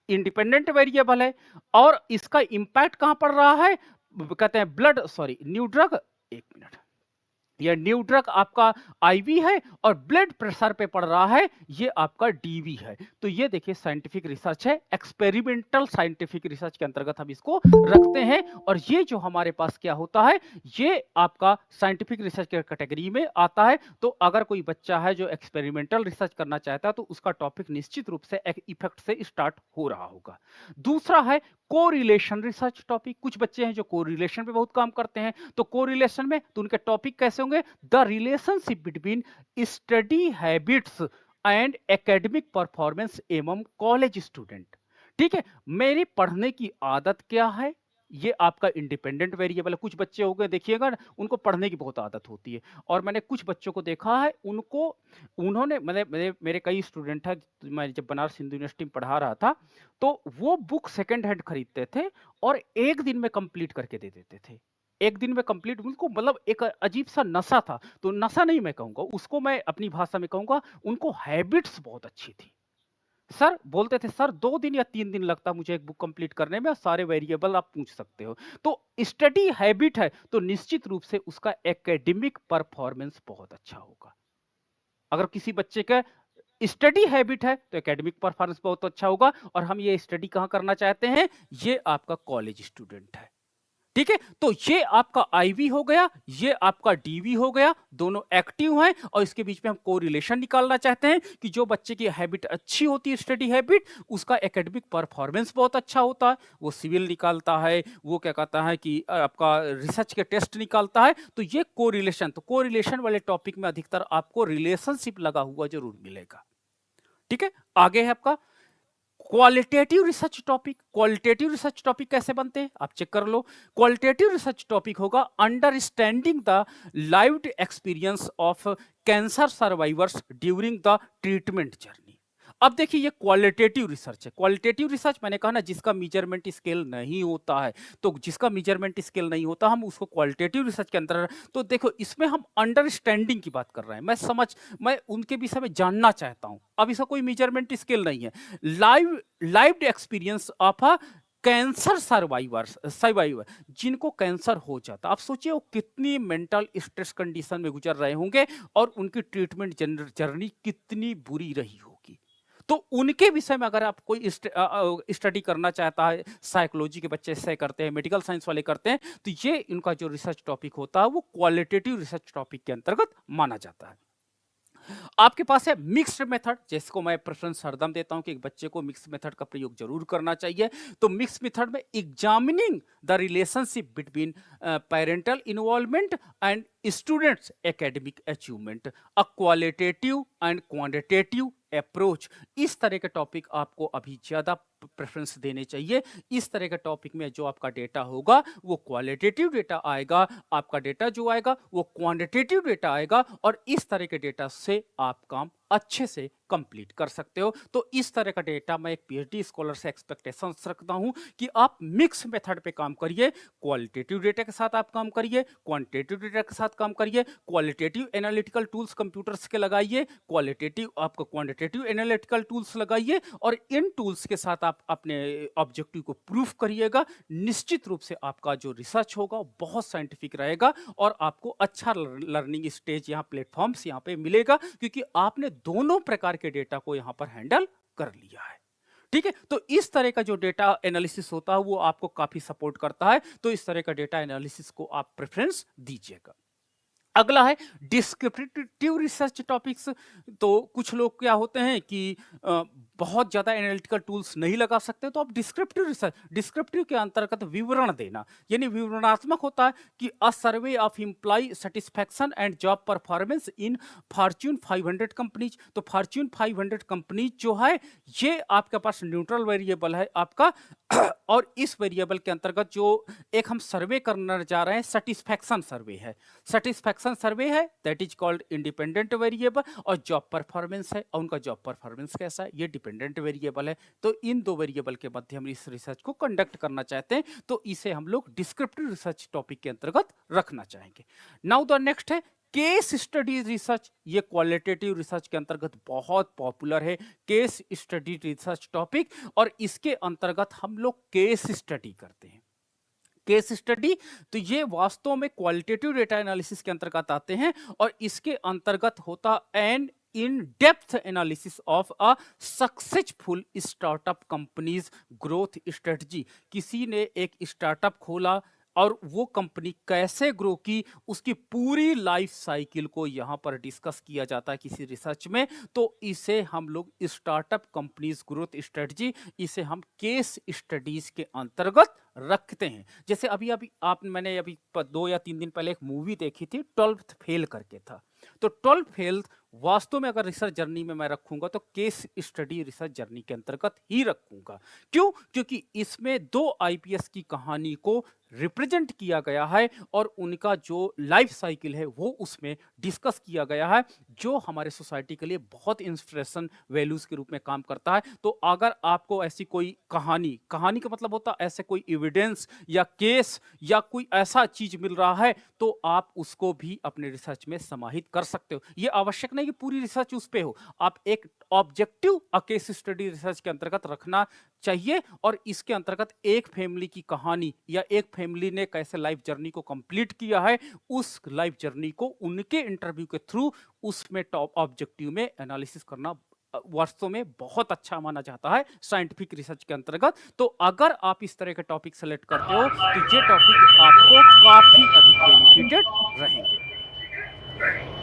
[SPEAKER 1] इंडिपेंडेंट वेरिएबल है। और इसका इंपैक्ट कहां पड़ रहा है, कहते हैं ब्लड, सॉरी न्यू ड्रग, एक मिनट, या न्यू ड्रग आपका आईवी है और ब्लड प्रेशर पे पड़ रहा है, ये आपका डीवी है। तो ये देखिए साइंटिफिक रिसर्च है, एक्सपेरिमेंटल साइंटिफिक रिसर्च के अंतर्गत हम इसको रखते हैं। और ये जो हमारे पास क्या होता है, ये आपका साइंटिफिक रिसर्च के कैटेगरी में आता है। तो अगर कोई बच्चा है जो एक्सपेरिमेंटल रिसर्च करना चाहता है तो उसका टॉपिक निश्चित रूप से एक इफेक्ट से स्टार्ट हो रहा होगा। दूसरा है कोरिलेशन रिसर्च टॉपिक। कुछ बच्चे हैं जो कोरिलेशन पे बहुत काम करते हैं, तो कोरिलेशन में तो उनके टॉपिक कैसे होंगे, the relationship between study habits and academic performance among college student. ठीक है, मेरी पढ़ने की आदत क्या है, ये आपका इंडिपेंडेंट वेरिएबल है। कुछ बच्चे हो गए देखिएगा ना, उनको पढ़ने की बहुत आदत होती है, और मैंने कुछ बच्चों को देखा है, उनको उन्होंने मेरे कई स्टूडेंट हैं, मैं जब बनारस हिंदू यूनिवर्सिटी में पढ़ा रहा था, तो वो बुक सेकंड हैंड खरीदते थे और एक दिन में कंप्लीट करके दे देते थे। एक दिन में कंप्लीट, उनको मतलब एक अजीब सा नशा था। तो नशा नहीं मैं कहूंगा उसको, मैं अपनी भाषा में कहूंगा उनको हैबिट्स बहुत अच्छी थी। सर बोलते थे, सर 2 दिन या 3 दिन लगता मुझे एक बुक कंप्लीट करने में, सारे वेरिएबल आप पूछ सकते हो। तो स्टडी हैबिट है तो निश्चित रूप से उसका एकेडमिक परफॉर्मेंस बहुत अच्छा होगा। अगर किसी बच्चे का स्टडी हैबिट है तो एकेडमिक परफॉर्मेंस बहुत अच्छा होगा। और हम ये स्टडी कहां करना चाहते हैं, ये आपका कॉलेज स्टूडेंट है। ठीक है, तो ये आपका आईवी हो गया, ये आपका डीवी हो गया, दोनों एक्टिव हैं। और इसके बीच में हम कोरिलेशन निकालना चाहते हैं कि जो बच्चे की हैबिट अच्छी होती है, स्टडी हैबिट, उसका एकेडमिक परफॉर्मेंस बहुत अच्छा होता है, वो सिविल निकालता है, वो क्या कहता है कि आपका रिसर्च के टेस्ट निकालता है। तो ये कोरिलेशन, तो कोरिलेशन वाले टॉपिक में अधिकतर आपको रिलेशनशिप लगा हुआ जरूर मिलेगा। ठीक है, आगे है आपका qualitative research topic. Qualitative research topic कैसे बनते हैं आप चेक कर लो। क्वालिटेटिव रिसर्च टॉपिक होगा understanding the lived experience of cancer survivors during the treatment journey. अब देखिए ये क्वालिटेटिव रिसर्च है। क्वालिटेटिव रिसर्च मैंने कहा ना, जिसका मेजरमेंट स्केल नहीं होता है, तो जिसका मेजरमेंट स्केल नहीं होता हम उसको क्वालिटेटिव रिसर्च के अंदर। तो देखो इसमें हम अंडरस्टैंडिंग की बात कर रहे हैं, मैं उनके विषय में जानना चाहता हूं। अब इसका कोई मेजरमेंट स्केल नहीं है। Lived experience of a cancer survivor, जिनको कैंसर हो जाता, आप सोचिए वो कितनी मेंटल स्ट्रेस कंडीशन में गुजर रहे होंगे और उनकी ट्रीटमेंट जर्नी कितनी बुरी रही होगी। तो उनके विषय में अगर आप कोई स्टडी करना चाहता है, साइकोलॉजी के बच्चे ऐसे करते हैं, मेडिकल साइंस वाले करते हैं, तो ये इनका जो रिसर्च टॉपिक होता है वो क्वालिटेटिव रिसर्च टॉपिक के अंतर्गत माना जाता है। आपके पास है मिक्स्ड मेथड, जिसको मैं प्रेफरेंस हरदम देता हूं कि एक बच्चे को मिक्स्ड मेथड का प्रयोग जरूर करना चाहिए। तो मिक्स्ड मेथड में examining the relationship between parental involvement and students academic achievement, a qualitative and quantitative approach. इस तरह के टॉपिक आपको अभी ज्यादा प्रेफरेंस देने चाहिए। इस तरह के टॉपिक में जो आपका डेटा होगा वो क्वालिटेटिव डेटा आएगा, आपका डेटा जो आएगा वो क्वांटिटेटिव डेटा आएगा, और इस तरह के डेटा से आप काम अच्छे से कंप्लीट कर सकते हो। तो इस तरह का डेटा मैं एक पीएचडी स्कॉलर से एक्सपेक्टेशंस रखता हूं कि आप मिक्स मेथड पे काम करिए। क्वालिटेटिव डेटा के साथ आप काम करिए, क्वांटिटेटिव डेटा के साथ काम करिए, क्वालिटेटिव एनालिटिकल टूल्स कंप्यूटर्स के लगाइए, क्वालिटेटिव आपको क्वांटिटेटिव एनालिटिकल टूल्स लगाइए, और इन टूल्स के साथ आप अपने ऑब्जेक्टिव को प्रूफ करिएगा। निश्चित रूप से आपका जो रिसर्च होगा वो बहुत साइंटिफिक रहेगा और आपको अच्छा लर्निंग स्टेज यहाँ प्लेटफॉर्म्स यहाँ पे मिलेगा, क्योंकि आपने दोनों प्रकार के डेटा को यहाँ पर हैंडल कर लिया है। ठीक है, तो इस तरह का जो डेटा एनालिसिस होता है वो आपको काफी सपोर्ट करता है। तो इस तरह का डेटा एनालिसिस को आप प्रेफरेंस दीजिएगा। अगला है डिस्क्रिप्टिव रिसर्च टॉपिक्स। तो कुछ लोग क्या होते हैं कि बहुत ज्यादा एनालिटिकल टूल्स नहीं लगा सकते, तो आप डिस्क्रिप्टिव रिसर्च, डिस्क्रिप्टिव के अंतर्गत विवरण देना, यानी विवरणात्मक होता है कि a survey of employee satisfaction and job performance in Fortune 500 companies. तो फॉर्च्यून 500 कंपनीज जो है ये आपके पास न्यूट्रल वेरिएबल है आपका, और इस वेरिएबल के अंतर्गत जो एक हम सर्वे करने जा रहे हैं सेटिस्फैक्शन सर्वे है। सेटिस्फैक्शन सर्वे है that is called independent variable, और जॉब परफॉर्मेंस है, और उनका जॉब परफॉर्मेंस कैसा है ये डिपेंडेंट वेरिएबल है। तो इन दो वेरिएबल के मध्य हम इस रिसर्च को कंडक्ट करना चाहते हैं, तो इसे हम लोग डिस्क्रिप्टिव रिसर्च टॉपिक के अंतर्गत रखना चाहेंगे। नाउ द नेक्स्ट है केस स्टडी रिसर्च। ये क्वालिटेटिव रिसर्च के अंतर्गत बहुत पॉपुलर है केस स्टडी रिसर्च टॉपिक, और इसके अंतर्गत हम लोग केस स्टडी करते हैं। केस स्टडी, तो ये वास्तव में क्वालिटेटिव डेटा एनालिसिस के अंतर्गत आते हैं और इसके अंतर्गत होता an in depth analysis of a successful startup companies growth strategy. किसी ने एक स्टार्टअप खोला और वो कंपनी कैसे ग्रो की, उसकी पूरी लाइफ साइकिल को यहाँ पर डिस्कस किया जाता है किसी रिसर्च में। तो इसे हम लोग स्टार्टअप कंपनीज ग्रोथ स्ट्रेटजी, इसे हम केस स्टडीज के अंतर्गत रखते हैं। जैसे अभी अभी मैंने अभी 2 या 3 दिन पहले एक मूवी देखी थी, 12th फेल करके था। तो 12th फेल वास्तव में अगर रिसर्च जर्नी में मैं रखूंगा तो केस स्टडी रिसर्च जर्नी के अंतर्गत ही रखूंगा। क्यों? क्योंकि इसमें 2 आईपीएस की कहानी को रिप्रेजेंट किया गया है और उनका जो लाइफ साइकिल है वो उसमें डिस्कस किया गया है, जो हमारे सोसाइटी के लिए बहुत इंस्पिरेशन वैल्यूज के रूप में काम करता है। तो अगर आपको ऐसी कोई कहानी का मतलब होता है ऐसे कोई एविडेंस या केस या कोई ऐसा चीज मिल रहा है, तो आप उसको भी अपने रिसर्च में समाहित कर सकते हो। ये आवश्यक नहीं कि पूरी रिसर्च उस पे हो, आप एक ऑब्जेक्टिव केस स्टडी रिसर्च के अंतर्गत रखना चाहिए और इसके अंतर्गत एक फैमिली की कहानी या एक फैमिली ने कैसे लाइफ जर्नी को कंप्लीट किया है, उस लाइफ जर्नी को उनके इंटरव्यू के थ्रू उसमें टॉप ऑब्जेक्टिव में एनालिसिस करना वास्तव में बहुत अच्छा माना जाता है साइंटिफिक रिसर्च के अंतर्गत। तो अगर आप इस तरह के टॉपिक सेलेक्ट करते हो तो ये टॉपिक आपको काफी अधिक बेनिफिटेड रहेंगे।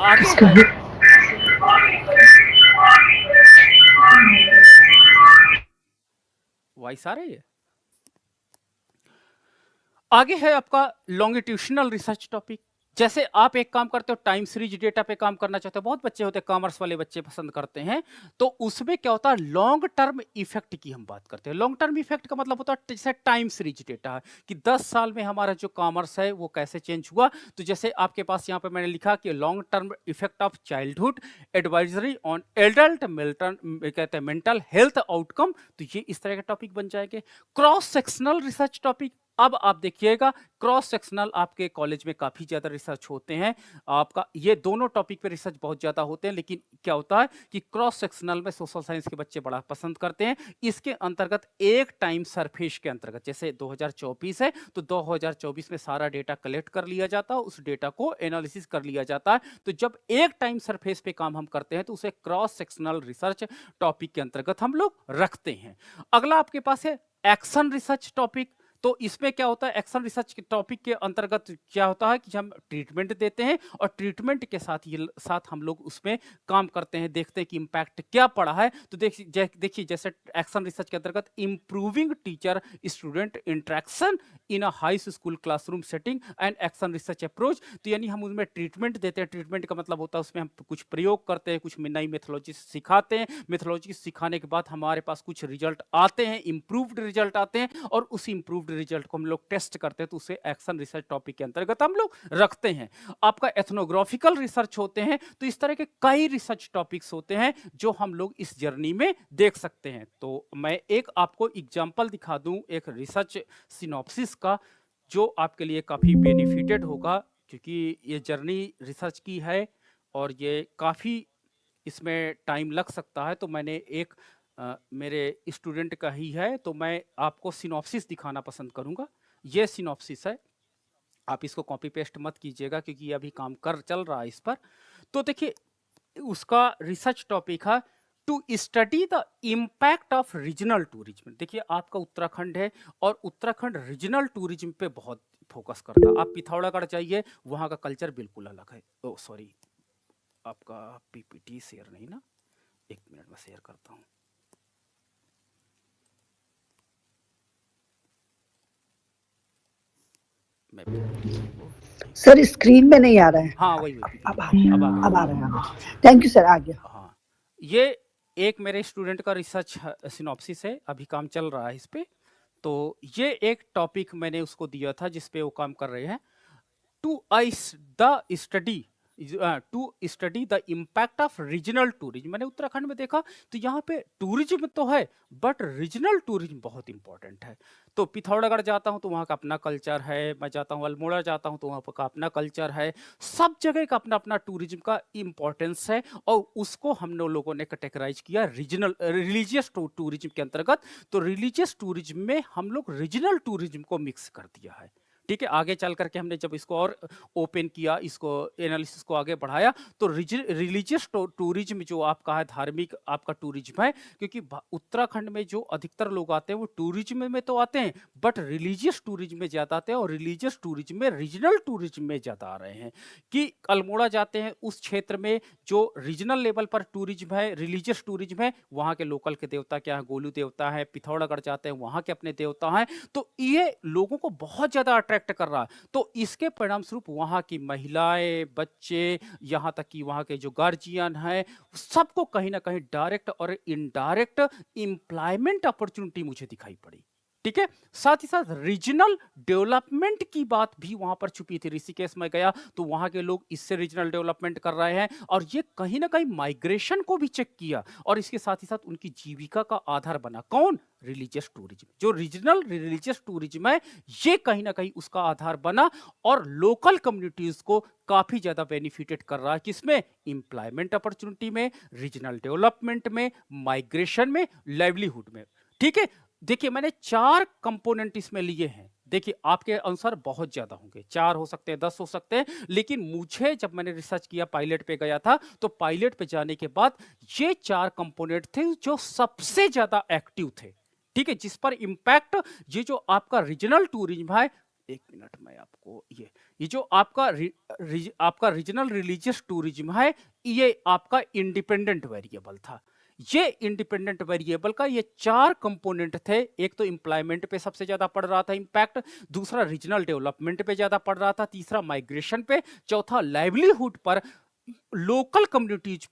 [SPEAKER 1] आगे है, हाँ बोलिए वॉइस आ रही है। आगे है आपका लॉन्गिट्यूशनल रिसर्च टॉपिक। जैसे आप एक काम करते हो, टाइम सीरीज डेटा पे काम करना चाहते हो, बहुत बच्चे होते हैं कॉमर्स वाले बच्चे पसंद करते हैं, तो उसमें क्या होता है लॉन्ग टर्म इफेक्ट की हम बात करते हैं। लॉन्ग टर्म इफेक्ट का मतलब होता है जैसे टाइम सीरीज डेटा है कि 10 साल में हमारा जो कॉमर्स है वो कैसे चेंज हुआ। तो जैसे आपके पास यहाँ पे मैंने लिखा कि long term effect of childhood advisory on adult कहते हैं मेंटल हेल्थ आउटकम, तो ये इस तरह के टॉपिक बन जाएंगे। क्रॉस सेक्शनल रिसर्च टॉपिक, अब आप देखिएगा क्रॉस सेक्शनल आपके कॉलेज में काफी ज्यादा रिसर्च होते हैं। आपका ये दोनों टॉपिक पे रिसर्च बहुत ज्यादा होते हैं, लेकिन क्या होता है कि क्रॉस सेक्शनल में सोशल साइंस के बच्चे बड़ा पसंद करते हैं। इसके अंतर्गत एक टाइम सरफेस के अंतर्गत, जैसे 2024 है तो 2024 में सारा डेटा कलेक्ट कर लिया जाता है, उस डेटा को एनालिसिस कर लिया जाता है। तो जब एक टाइम सरफेस पे काम हम करते हैं तो उसे क्रॉस सेक्शनल रिसर्च टॉपिक के अंतर्गत हम लोग रखते हैं। अगला आपके पास है एक्शन रिसर्च टॉपिक। तो इसमें क्या होता है, एक्शन रिसर्च के टॉपिक के अंतर्गत क्या होता है कि हम ट्रीटमेंट देते हैं और ट्रीटमेंट के साथ हम लोग उसमें काम करते हैं, देखते हैं कि इम्पैक्ट क्या पड़ा है। तो देखिए जैसे एक्शन रिसर्च के अंतर्गत improving teacher student interaction in a high school classroom setting and action research approach, तो यानी हम उसमें ट्रीटमेंट देते हैं। ट्रीटमेंट का मतलब होता है उसमें हम कुछ प्रयोग करते हैं, कुछ नई मेथोलॉजी सिखाते हैं, मेथोलॉजी सिखाने के बाद हमारे पास कुछ रिजल्ट आते हैं, इंप्रूव्ड रिजल्ट आते हैं और उस इंप्रूव्ड रिजल्ट को हम लोग टेस्ट करते हैं, तो उसे एक्शन रिसर्च टॉपिक के अंतर्गत हम लोग रखते हैं। आपका एथनोग्राफिकल रिसर्च होते हैं, तो इस तरह के कई रिसर्च टॉपिक्स होते हैं जो हम लोग इस जर्नी में देख सकते हैं। तो मैं एक आपको एग्जांपल दिखा दूं एक रिसर्च सिनॉप्सिस का, जो आपके लिए काफी बेनिफिटेड होगा, क्योंकि ये जर्नी रिसर्च की है और ये काफी इसमें टाइम लग सकता है। तो मैंने एक मेरे स्टूडेंट का ही है, तो मैं आपको सिनॉप्सिस दिखाना पसंद करूंगा। ये सिनॉप्सिस है, आप इसको कॉपी पेस्ट मत कीजिएगा क्योंकि अभी काम चल रहा है इस पर। तो देखिए उसका रिसर्च टॉपिक है to study the impact of regional tourism. देखिए आपका उत्तराखंड है और उत्तराखंड रीजनल टूरिज्म पे बहुत फोकस करता है। आप पिथौरागढ़ जाइए, वहाँ का कल्चर बिल्कुल अलग है। ओ सॉरी, आपका पीपीटी शेयर नहीं ना, 1 मिनट में शेयर करता हूँ।
[SPEAKER 2] सर स्क्रीन में नहीं आ रहा है।
[SPEAKER 1] हाँ वही
[SPEAKER 2] अब आ रहा है। थैंक यू सर, आ गया।
[SPEAKER 1] हाँ, ये एक मेरे स्टूडेंट का रिसर्च सिनॉप्सिस है, अभी काम चल रहा है इस पे। तो ये एक टॉपिक मैंने उसको दिया था जिस पे वो काम कर रहे हैं, to study the impact of regional tourism. मैंने उत्तराखंड में देखा तो यहाँ पे टूरिज्म तो है बट रीजनल टूरिज्म बहुत इंपॉर्टेंट है। तो पिथौरागढ़ जाता हूँ तो वहाँ का अपना कल्चर है, मैं जाता हूँ अल्मोड़ा जाता हूँ तो वहाँ का अपना कल्चर है, सब जगह का अपना अपना टूरिज्म का इम्पोर्टेंस है और उसको हम लोगों ने कैटेगराइज किया रीजनल रिलीजियस टूरिज्म के अंतर्गत। तो रिलीजियस टूरिज्म में हम लोग रीजनल टूरिज्म को मिक्स कर दिया है। ठीक है, आगे चल करके हमने जब इसको और ओपन किया, इसको एनालिसिस को आगे बढ़ाया, तो रिलीजियस टूरिज्म जो आपका है, धार्मिक आपका टूरिज्म है, क्योंकि उत्तराखंड में जो अधिकतर लोग आते हैं वो टूरिज्म में तो आते हैं, बट रिलीजियस टूरिज्म में ज्यादा आते हैं, और रिलीजियस टूरिज्म में रीजनल टूरिज्म में ज्यादा आ रहे हैं कि अल्मोड़ा जाते हैं, उस क्षेत्र में जो रीजनल लेवल पर टूरिज्म है, रिलीजियस टूरिज्म है, वहां के लोकल के देवता क्या है, गोलू देवता है, पिथौरागढ़ जाते हैं वहां के अपने देवता हैं, तो ये लोगों को बहुत ज्यादा अट्रैक्ट कर रहा है। तो इसके परिणाम स्वरूप वहां की महिलाएं, बच्चे, यहां तक कि वहां के जो गार्जियन हैं, सबको कहीं ना कहीं डायरेक्ट और इनडायरेक्ट एम्प्लॉयमेंट अपॉर्चुनिटी मुझे दिखाई पड़ी। ठीक है, साथ ही साथ रीजनल डेवलपमेंट की बात भी वहां पर छुपी थी। ऋषिकेश में गया तो वहां के लोग इससे रीजनल डेवलपमेंट कर रहे हैं, और ये कहीं ना कहीं माइग्रेशन को भी चेक किया, और इसके साथ ही साथ उनकी जीविका का आधार बना। कौन? Religious tourism. जो रीजनल रिलीजियस टूरिज्म है, ये कहीं ना कहीं उसका आधार बना, और लोकल कम्युनिटीज को काफी ज्यादा बेनिफिटेड कर रहा है। किसमें? एम्प्लॉयमेंट अपॉर्चुनिटी में, रीजनल डेवलपमेंट में, माइग्रेशन में, लाइवलीहुड में। ठीक है, देखिए मैंने 4 कंपोनेंट इसमें लिए हैं। देखिए आपके अनुसार बहुत ज्यादा होंगे, 4 हो सकते हैं, 10 हो सकते हैं, लेकिन मुझे जब मैंने रिसर्च किया, पायलट पे गया था, तो पायलट पे जाने के बाद ये 4 कंपोनेंट थे जो सबसे ज्यादा एक्टिव थे। ठीक है, जिस पर इंपैक्ट ये जो आपका रीजनल टूरिज्म है, एक मिनट में आपको ये जो आपका आपका रीजनल रिलीजियस टूरिज्म है, ये आपका इंडिपेंडेंट वेरिएबल था। ये इंडिपेंडेंट वेरिएबल का ये 4 कंपोनेंट थे। एक तो एम्प्लॉयमेंट पे सबसे ज्यादा पड़ रहा था इंपैक्ट, दूसरा रीजनल डेवलपमेंट पे ज्यादा पड़ रहा था, तीसरा माइग्रेशन पे, चौथा लाइवलीहुड पर, लोकल कम्युनिटीज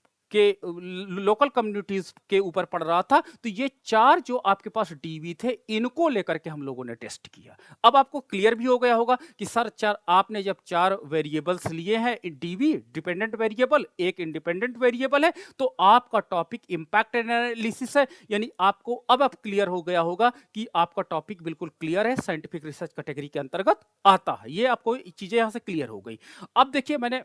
[SPEAKER 1] के ऊपर पड़ रहा था। तो ये 4 जो आपके पास डीवी थे, इनको लेकर के हम लोगों ने टेस्ट किया। अब आपको क्लियर भी हो गया होगा कि सर आपने जब 4 वेरिएबल्स लिए हैं, डीवी डिपेंडेंट वेरिएबल, एक इंडिपेंडेंट वेरिएबल है, तो आपका टॉपिक इंपैक्ट एनालिसिस है। यानी आपको अब क्लियर हो गया होगा कि आपका टॉपिक बिल्कुल क्लियर है, साइंटिफिक रिसर्च कैटेगरी के अंतर्गत आता है। ये आपको चीजें यहां से क्लियर हो गई। अब देखिए मैंने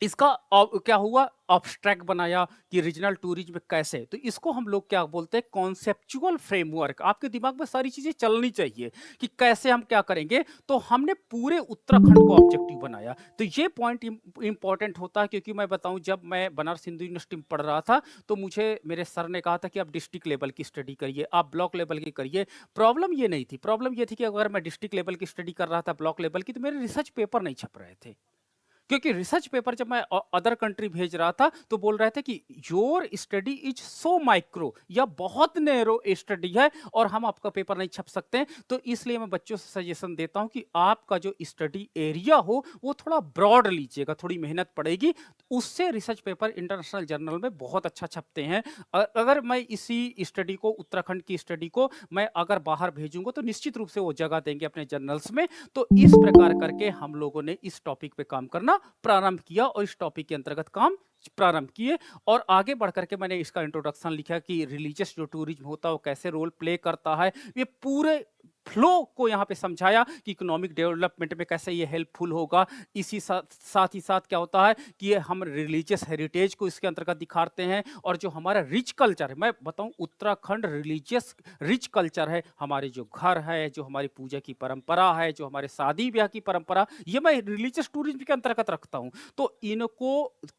[SPEAKER 1] इसका क्या हुआ, ऑब्स्ट्रैक्ट बनाया कि रीजनल टूरिज्म कैसे, तो इसको हम लोग क्या बोलते हैं, कॉन्सेप्चुअल फ्रेमवर्क। आपके दिमाग में सारी चीजें चलनी चाहिए कि कैसे हम क्या करेंगे। तो हमने पूरे उत्तराखंड को ऑब्जेक्टिव बनाया। तो ये पॉइंट इंपॉर्टेंट होता है, क्योंकि मैं बताऊं, जब मैं बनारस हिंदू यूनिवर्सिटी में पढ़ रहा था, तो मुझे मेरे सर ने कहा था कि आप डिस्ट्रिक्ट लेवल की स्टडी करिए, आप ब्लॉक लेवल की करिए। प्रॉब्लम ये नहीं थी, प्रॉब्लम ये थी कि अगर मैं डिस्ट्रिक्ट लेवल की स्टडी कर रहा था, ब्लॉक लेवल की, तो मेरे रिसर्च पेपर नहीं छप रहे थे। क्योंकि रिसर्च पेपर जब मैं अदर कंट्री भेज रहा था, तो बोल रहे थे कि your study is so micro, या बहुत नैरो स्टडी है, और हम आपका पेपर नहीं छप सकते हैं। तो इसलिए मैं बच्चों से सजेशन देता हूं कि आपका जो स्टडी एरिया हो, वो थोड़ा ब्रॉड लीजिएगा, थोड़ी मेहनत पड़ेगी, उससे रिसर्च पेपर इंटरनेशनल जर्नल में बहुत अच्छा छपते हैं। अगर मैं इसी स्टडी को, उत्तराखंड की स्टडी को मैं अगर बाहर भेजूंगा, तो निश्चित रूप से वो जगह देंगे अपने जर्नल्स में। तो इस प्रकार करके हम लोगों ने इस टॉपिक पे काम करना प्रारंभ किया, और इस टॉपिक के अंतर्गत काम प्रारंभ किए, और आगे बढ़ करके मैंने इसका इंट्रोडक्शन लिखा कि रिलीजियस जो टूरिज्म होता है वो कैसे रोल प्ले करता है। ये पूरे फ्लो को यहाँ पे समझाया कि इकोनॉमिक डेवलपमेंट में कैसे ये हेल्पफुल होगा। इसी साथ ही साथ क्या होता है कि ये हम रिलीजियस हेरिटेज को इसके अंतर्गत दिखाते हैं, और जो हमारा रिच कल्चर है, मैं बताऊं उत्तराखंड रिलीजियस रिच कल्चर है। हमारे जो घर है, जो हमारी पूजा की परंपरा है, जो हमारे शादी ब्याह की परंपरा, ये मैं रिलीजियस टूरिज्म के अंतर्गत रखता हूं। तो इनको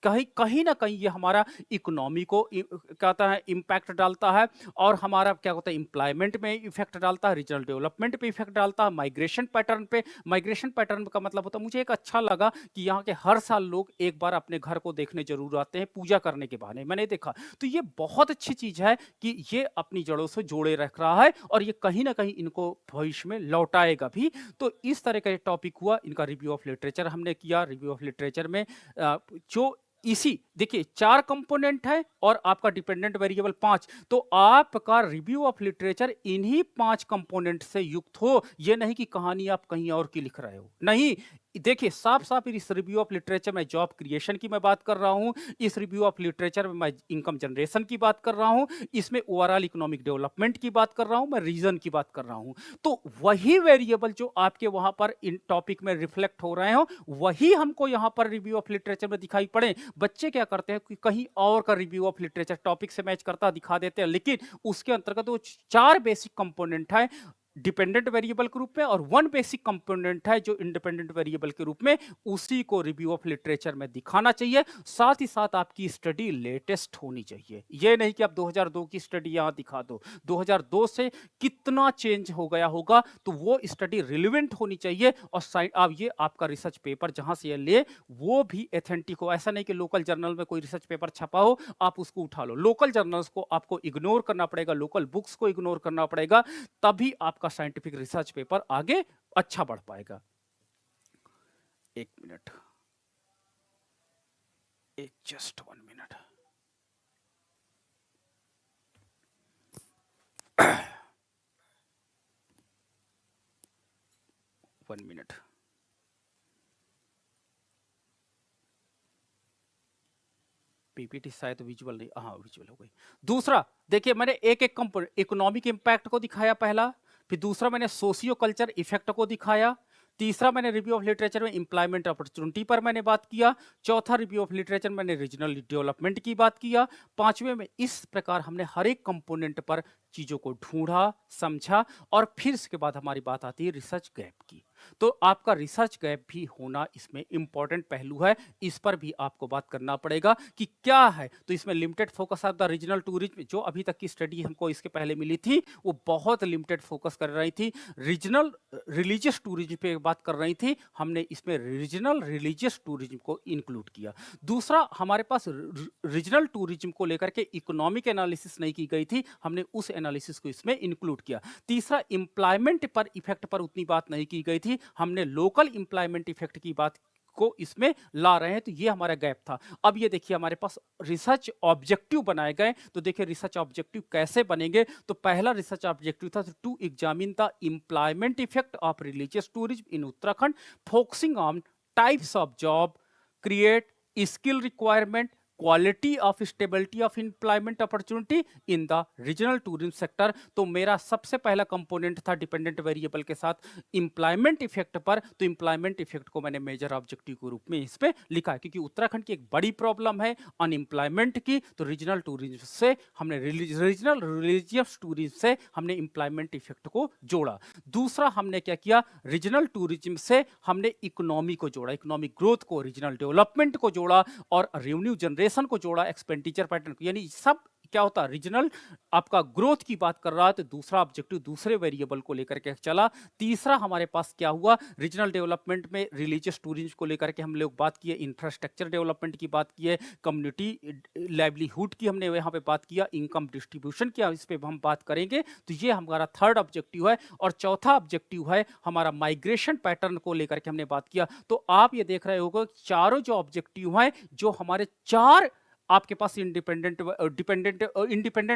[SPEAKER 1] कहीं ना कहीं ये हमारा इकोनॉमी को कहता है इम्पैक्ट डालता है, और हमारा क्या होता है एम्प्लॉयमेंट में इफेक्ट डालता है, रीजनल डेवलपमेंट पे इफेक्ट डालता है, माइग्रेशन पैटर्न पे। माइग्रेशन पैटर्न का मतलब होता है, मुझे एक अच्छा लगा कि यहाँ के हर साल लोग एक बार अपने घर को देखने जरूर आते हैं, पूजा करने के बहाने, मैंने देखा। तो ये बहुत अच्छी चीज है कि ये अपनी जड़ों से जोड़े रख रहा है, और ये कहीं ना कहीं इनको भविष्य में लौटाएगा भी। तो इस तरह का टॉपिक हुआ। इनका रिव्यू ऑफ लिटरेचर हमने किया। रिव्यू ऑफ लिटरेचर में जो इसी देखिए 4 कंपोनेंट है, और आपका डिपेंडेंट वेरिएबल 5, तो आपका रिव्यू ऑफ लिटरेचर इन्हीं 5 कंपोनेंट से युक्त हो। ये नहीं कि कहानी आप कहीं और की लिख रहे हो, नहीं। देखिए साफ साफ इस रिव्यू ऑफ लिटरेचर में जॉब क्रिएशन की मैं बात कर रहा हूं, इस रिव्यू ऑफ लिटरेचर में मैं इनकम जनरेशन की बात कर रहा हूं, इसमें ओवरऑल इकोनॉमिक डेवलपमेंट की बात कर रहा हूं, मैं रीजन की बात कर रहा हूं। तो वही वेरिएबल जो आपके वहां पर इन टॉपिक में रिफ्लेक्ट हो रहे हो, वही हमको यहां पर रिव्यू ऑफ लिटरेचर में दिखाई पड़े। बच्चे क्या करते हैं कि कहीं और का रिव्यू ऑफ लिटरेचर टॉपिक से मैच करता दिखा देते हैं, लेकिन उसके अंतर्गत वो 4 बेसिक कंपोनेंट है। डिपेंडेंट वेरिएबल के रूप में और वन बेसिक कंपोनेंट है जो इंडिपेंडेंट वेरिएबल के रूप में, उसी को रिव्यू ऑफ लिटरेचर में दिखाना चाहिए। साथ ही साथ आपकी स्टडी लेटेस्ट होनी चाहिए, ये नहीं कि आप 2002 की स्टडी यहां दिखा दो, 2002 से कितना चेंज हो गया होगा, तो वो स्टडी रिलेवेंट होनी चाहिए। और अब ये आपका रिसर्च पेपर जहां से ये ले वो भी एथेंटिक हो। ऐसा नहीं कि लोकल जर्नल में कोई रिसर्च पेपर छपा हो आप उसको उठा लो, लोकल जर्नल्स को आपको इग्नोर करना पड़ेगा, लोकल बुक्स को इग्नोर करना पड़ेगा, तभी आपका साइंटिफिक रिसर्च पेपर आगे अच्छा बढ़ पाएगा। एक मिनट, एक just 1 minute. One minute. PPT शायद विजुअल नहीं, हाँ विजुअल हो गई। दूसरा देखिए, मैंने एक एक कंपोनेंट, इकोनॉमिक इंपैक्ट को दिखाया पहला, फिर दूसरा मैंने सोशियो कल्चर इफेक्ट को दिखाया, तीसरा मैंने रिव्यू ऑफ लिटरेचर में एम्प्लॉयमेंट अपॉर्चुनिटी पर मैंने बात किया, चौथा रिव्यू ऑफ लिटरेचर मैंने रीजनल डेवलपमेंट की बात किया, पांचवें में इस प्रकार हमने हर एक कंपोनेंट पर चीजों को ढूंढा, समझा, और फिर इसके बाद हमारी बात आती है रिसर्च गैप की। तो आपका रिसर्च गैप भी होना इसमें इंपॉर्टेंट पहलू है, इस पर भी आपको बात करना पड़ेगा कि क्या है। तो इसमें limited focus of the regional tourism, जो अभी तक की स्टडी हमको इसके पहले मिली थी वो बहुत लिमिटेड फोकस कर रही थी, रीजनल रिलीजियस टूरिज्म पे बात कर रही थी, हमने इसमें रीजनल रिलीजियस टूरिज्म को इंक्लूड किया। दूसरा, हमारे पास रीजनल टूरिज्म को लेकर के इकोनॉमिक एनालिसिस नहीं की गई थी, हमने उस एनालिसिस को इसमें इंक्लूड किया। तीसरा, एम्प्लॉयमेंट पर इफेक्ट पर उतनी बात नहीं की गई थी, हमने लोकल एम्प्लॉयमेंट इफेक्ट की बात को इसमें ला रहे हैं, तो ये हमारा गैप था। अब ये देखिए हमारे पास रिसर्च ऑब्जेक्टिव बनाए गए, तो देखिए रिसर्च ऑब्जेक्टिव कैसे बनेंगे। तो पहला रिसर्च ऑब्जेक्टिव था to examine the employment effect of religious tourism in Uttarakhand, focusing on types of job, create skill requirement, quality of stability of employment opportunity in the regional tourism sector. तो मेरा सबसे पहला component था dependent variable के साथ employment effect पर, तो employment effect को मैंने मेजर ऑब्जेक्टिव के रूप में इस पे लिखा है, क्योंकि उत्तराखंड की एक बड़ी प्रॉब्लम है अनएम्प्लॉयमेंट की। तो रीजनल टूरिज्म से हमने रीजनल रिलीजियस टूरिज्म से हमने एम्प्लॉयमेंट इफेक्ट को जोड़ा। दूसरा हमने क्या किया, रीजनल टूरिज्म से हमने इकोनॉमी को जोड़ा, इकोनॉमिक ग्रोथ को, रीजनल डेवलपमेंट को जोड़ा और रेवेन्यू जनरेशन को जोड़ा, एक्सपेंडिचर पैटर्न को, यानी सब क्या होता है, रीजनल आपका ग्रोथ की बात कर रहा है, तो दूसरा ऑब्जेक्टिव दूसरे वेरिएबल को लेकर के चला। तीसरा हमारे पास क्या हुआ, रीजनल डेवलपमेंट में रिलीजियस टूरिज्म को लेकर के हम लोग बात किए, इंफ्रास्ट्रक्चर डेवलपमेंट की बात की है, कम्युनिटी लाइवलीहुड की हमने यहाँ पे बात किया, इनकम डिस्ट्रीब्यूशन की इस पे हम बात करेंगे। तो ये हमारा थर्ड ऑब्जेक्टिव है। और चौथा ऑब्जेक्टिव है हमारा माइग्रेशन पैटर्न को लेकर के हमने बात किया। तो आप ये देख रहे होगा चारों जो ऑब्जेक्टिव हैं, जो हमारे चार आपके पास इंडिपेंडेंट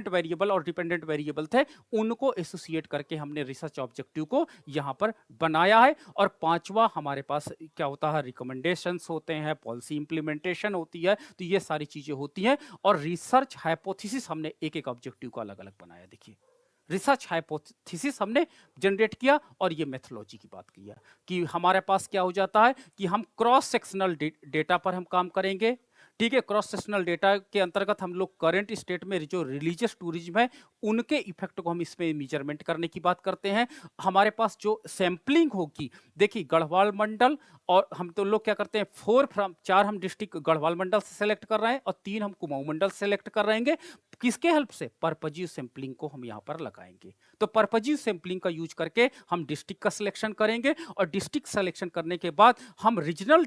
[SPEAKER 1] वेरिएबल और डिपेंडेंट वेरिएबल थे, उनको एसोसिएट करके हमने रिसर्च ऑब्जेक्टिव को यहां पर बनाया है। और पांचवा हमारे पास क्या होता है, रिकमेंडेशंस होते हैं, पॉलिसी इंप्लीमेंटेशन होती है, तो ये सारी चीजें होती हैं। और रिसर्च हाइपोथेसिस हमने एक एक ऑब्जेक्टिव को अलग अलग बनाया। देखिए रिसर्च हाइपोथेसिस हमने जनरेट किया और ये मेथोलॉजी की बात किया कि हमारे पास क्या हो जाता है कि हम क्रॉस सेक्शनल डेटा पर हम काम करेंगे। ठीक है, क्रॉस सेक्शनल डेटा के अंतर्गत हम लोग करंट स्टेट में जो रिलीजियस टूरिज्म है उनके इफेक्ट को हम इसमें मेजरमेंट करने की बात करते हैं। हमारे पास जो सैंपलिंग होगी, देखिए गढ़वाल मंडल, और हम तो लोग क्या करते हैं 4 हम डिस्ट्रिक्ट गढ़वाल मंडल से सेलेक्ट कर रहे हैं और 3 हम कुमाऊं मंडल सेलेक्ट कर रहेंगे। किसके हेल्प से, पर्पजीव सैंपलिंग को हम यहाँ पर लगाएंगे। तो पर्पजीव सैंपलिंग का यूज करके हम डिस्ट्रिक्ट का सिलेक्शन करेंगे और डिस्ट्रिक्ट सिलेक्शन करने के बाद हम रीजनल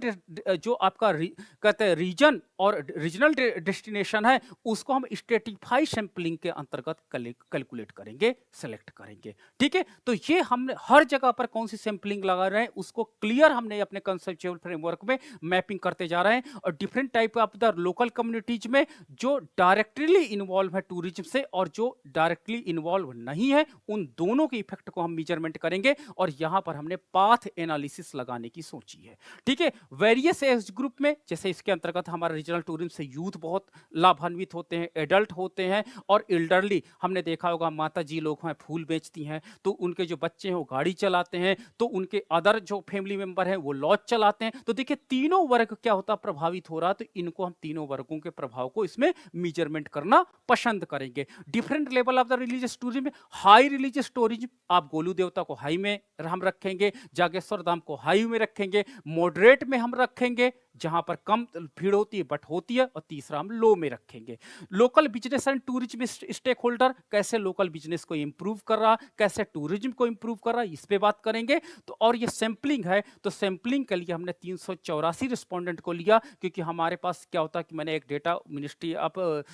[SPEAKER 1] जो आपका कहते हैं रीजन और रीजनल डेस्टिनेशन है उसको हम स्ट्रेटिफाई सैंपलिंग के अंतर्गत कैलकुलेट करेंगे, सेलेक्ट करेंगे। ठीक है, तो ये हमने हर जगह पर कौन सी सैंपलिंग लगा रहे हैं उसको क्लियर हमने अपने कंसेप्चुअल फ्रेमवर्क में मैपिंग करते जा रहे हैं। और different type of the local communities में जो डायरेक्टली इन्वॉल्व है टूरिज्म से और जो डायरेक्टली इन्वॉल्व नहीं है, उन दोनों के इफेक्ट को हम मेजरमेंट करेंगे। और यहां पर हमने पाथ एनालिसिस लगाने की सोची है। ठीक है, वेरियस एज ग्रुप में, जैसे इसके अंतर्गत हमारा रीजनल टूरिज्म से यूथ बहुत लाभान्वित होते हैं, एडल्ट होते हैं और एल्डरली। हमने देखा होगा माता जी लोग हैं फूल बेचती हैं, तो उनके जो बच्चे हैं वो गाड़ी चलाते हैं, तो उनके अदर जो फैमिली मेंबर हैं वो लॉज चलाते हैं। तो देखिए तीनों वर्ग क्या होता प्रभावित हो रहा, तो इनको हम तीनों वर्गों के प्रभाव को इसमें मेजरमेंट करना पसंद करेंगे। Different level of the religious tourism में हाई रिलीजियस टूरिज्म, आप गोलू देवता को हाई में हम रखेंगे, जागेश्वर धाम को हाई में रखेंगे, मॉडरेट में हम रखेंगे जहां पर कम भीड़ होती है बट होती है, और तीसरा हम लो में रखेंगे। Local business and tourism stakeholder, कैसे लोकल बिजनेस को इंप्रूव कर रहा, कैसे टूरिज्म को इंप्रूव कर रहा, इस पे बात करेंगे। तो और ये सैंपलिंग है, तो सैंपलिंग के लिए हमने 384 रिस्पोंडेंट को लिया, क्योंकि हमारे पास क्या होता है कि मैंने एक data ministry of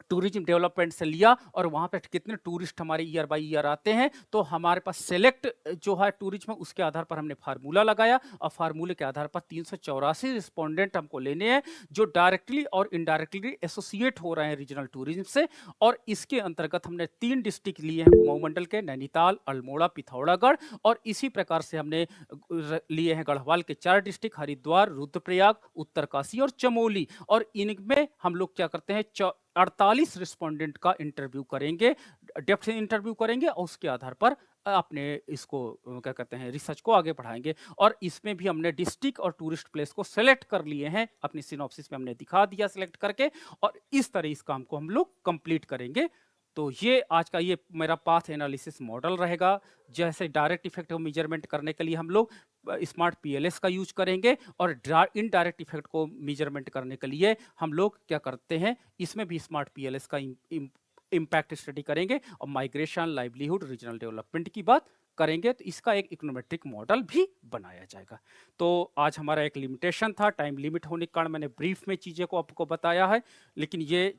[SPEAKER 1] tourism development से लिया, और वहाँ पे कितने टूरिस्ट हमारे ईयर बाय ईयर आते हैं, तो हमारे पास सेलेक्ट जो है टूरिज्म, उसके आधार पर हमने फार्मूला लगाया, और फार्मूले के आधार पर 384 रिस्पोंडेंट हमको लेने हैं जो डायरेक्टली और इनडायरेक्टली एसोसिएट हो रहे हैं रीजनल टूरिज्म से। और इसके अंतर्गत हमने 3 डिस्ट्रिक्ट लिए हैं कुमाऊं मंडल के, नैनीताल, अल्मोड़ा, पिथौरागढ़, और इसी प्रकार से हमने लिए हैं गढ़वाल के 4 डिस्ट्रिक्ट, हरिद्वार, रुद्रप्रयाग, उत्तरकाशी और चमोली। और इनमें हम लोग क्या करते हैं, 48 रिस्पोंडेंट का इंटरव्यू करेंगे, डेप्थ से इंटरव्यू करेंगे, और उसके आधार पर अपने इसको क्या कहते हैं रिसर्च को आगे बढ़ाएंगे। और इसमें भी हमने डिस्ट्रिक्ट और टूरिस्ट प्लेस को सेलेक्ट कर लिए हैं, अपनी सिनॉप्सिस में हमने दिखा दिया सेलेक्ट करके, और इस तरह इस काम को हम लोग कंप्लीट करेंगे। तो ये आज का ये मेरा पाथ एनालिसिस मॉडल रहेगा। जैसे डायरेक्ट इफेक्ट को मेजरमेंट करने के लिए हम लोग स्मार्ट पीएलएस का यूज करेंगे, और इनडायरेक्ट इफेक्ट को मेजरमेंट करने के लिए हम लोग क्या करते हैं, इसमें भी स्मार्ट पीएलएस का इम्पैक्ट स्टडी करेंगे, और माइग्रेशन, लाइवलीहुड, रीजनल डेवलपमेंट की बात करेंगे। तो इसका एक इकोनोमेट्रिक मॉडल भी बनाया जाएगा। तो आज हमारा एक लिमिटेशन था, टाइम लिमिट होने के कारण मैंने ब्रीफ में चीज़ें को आपको बताया है, लेकिन ये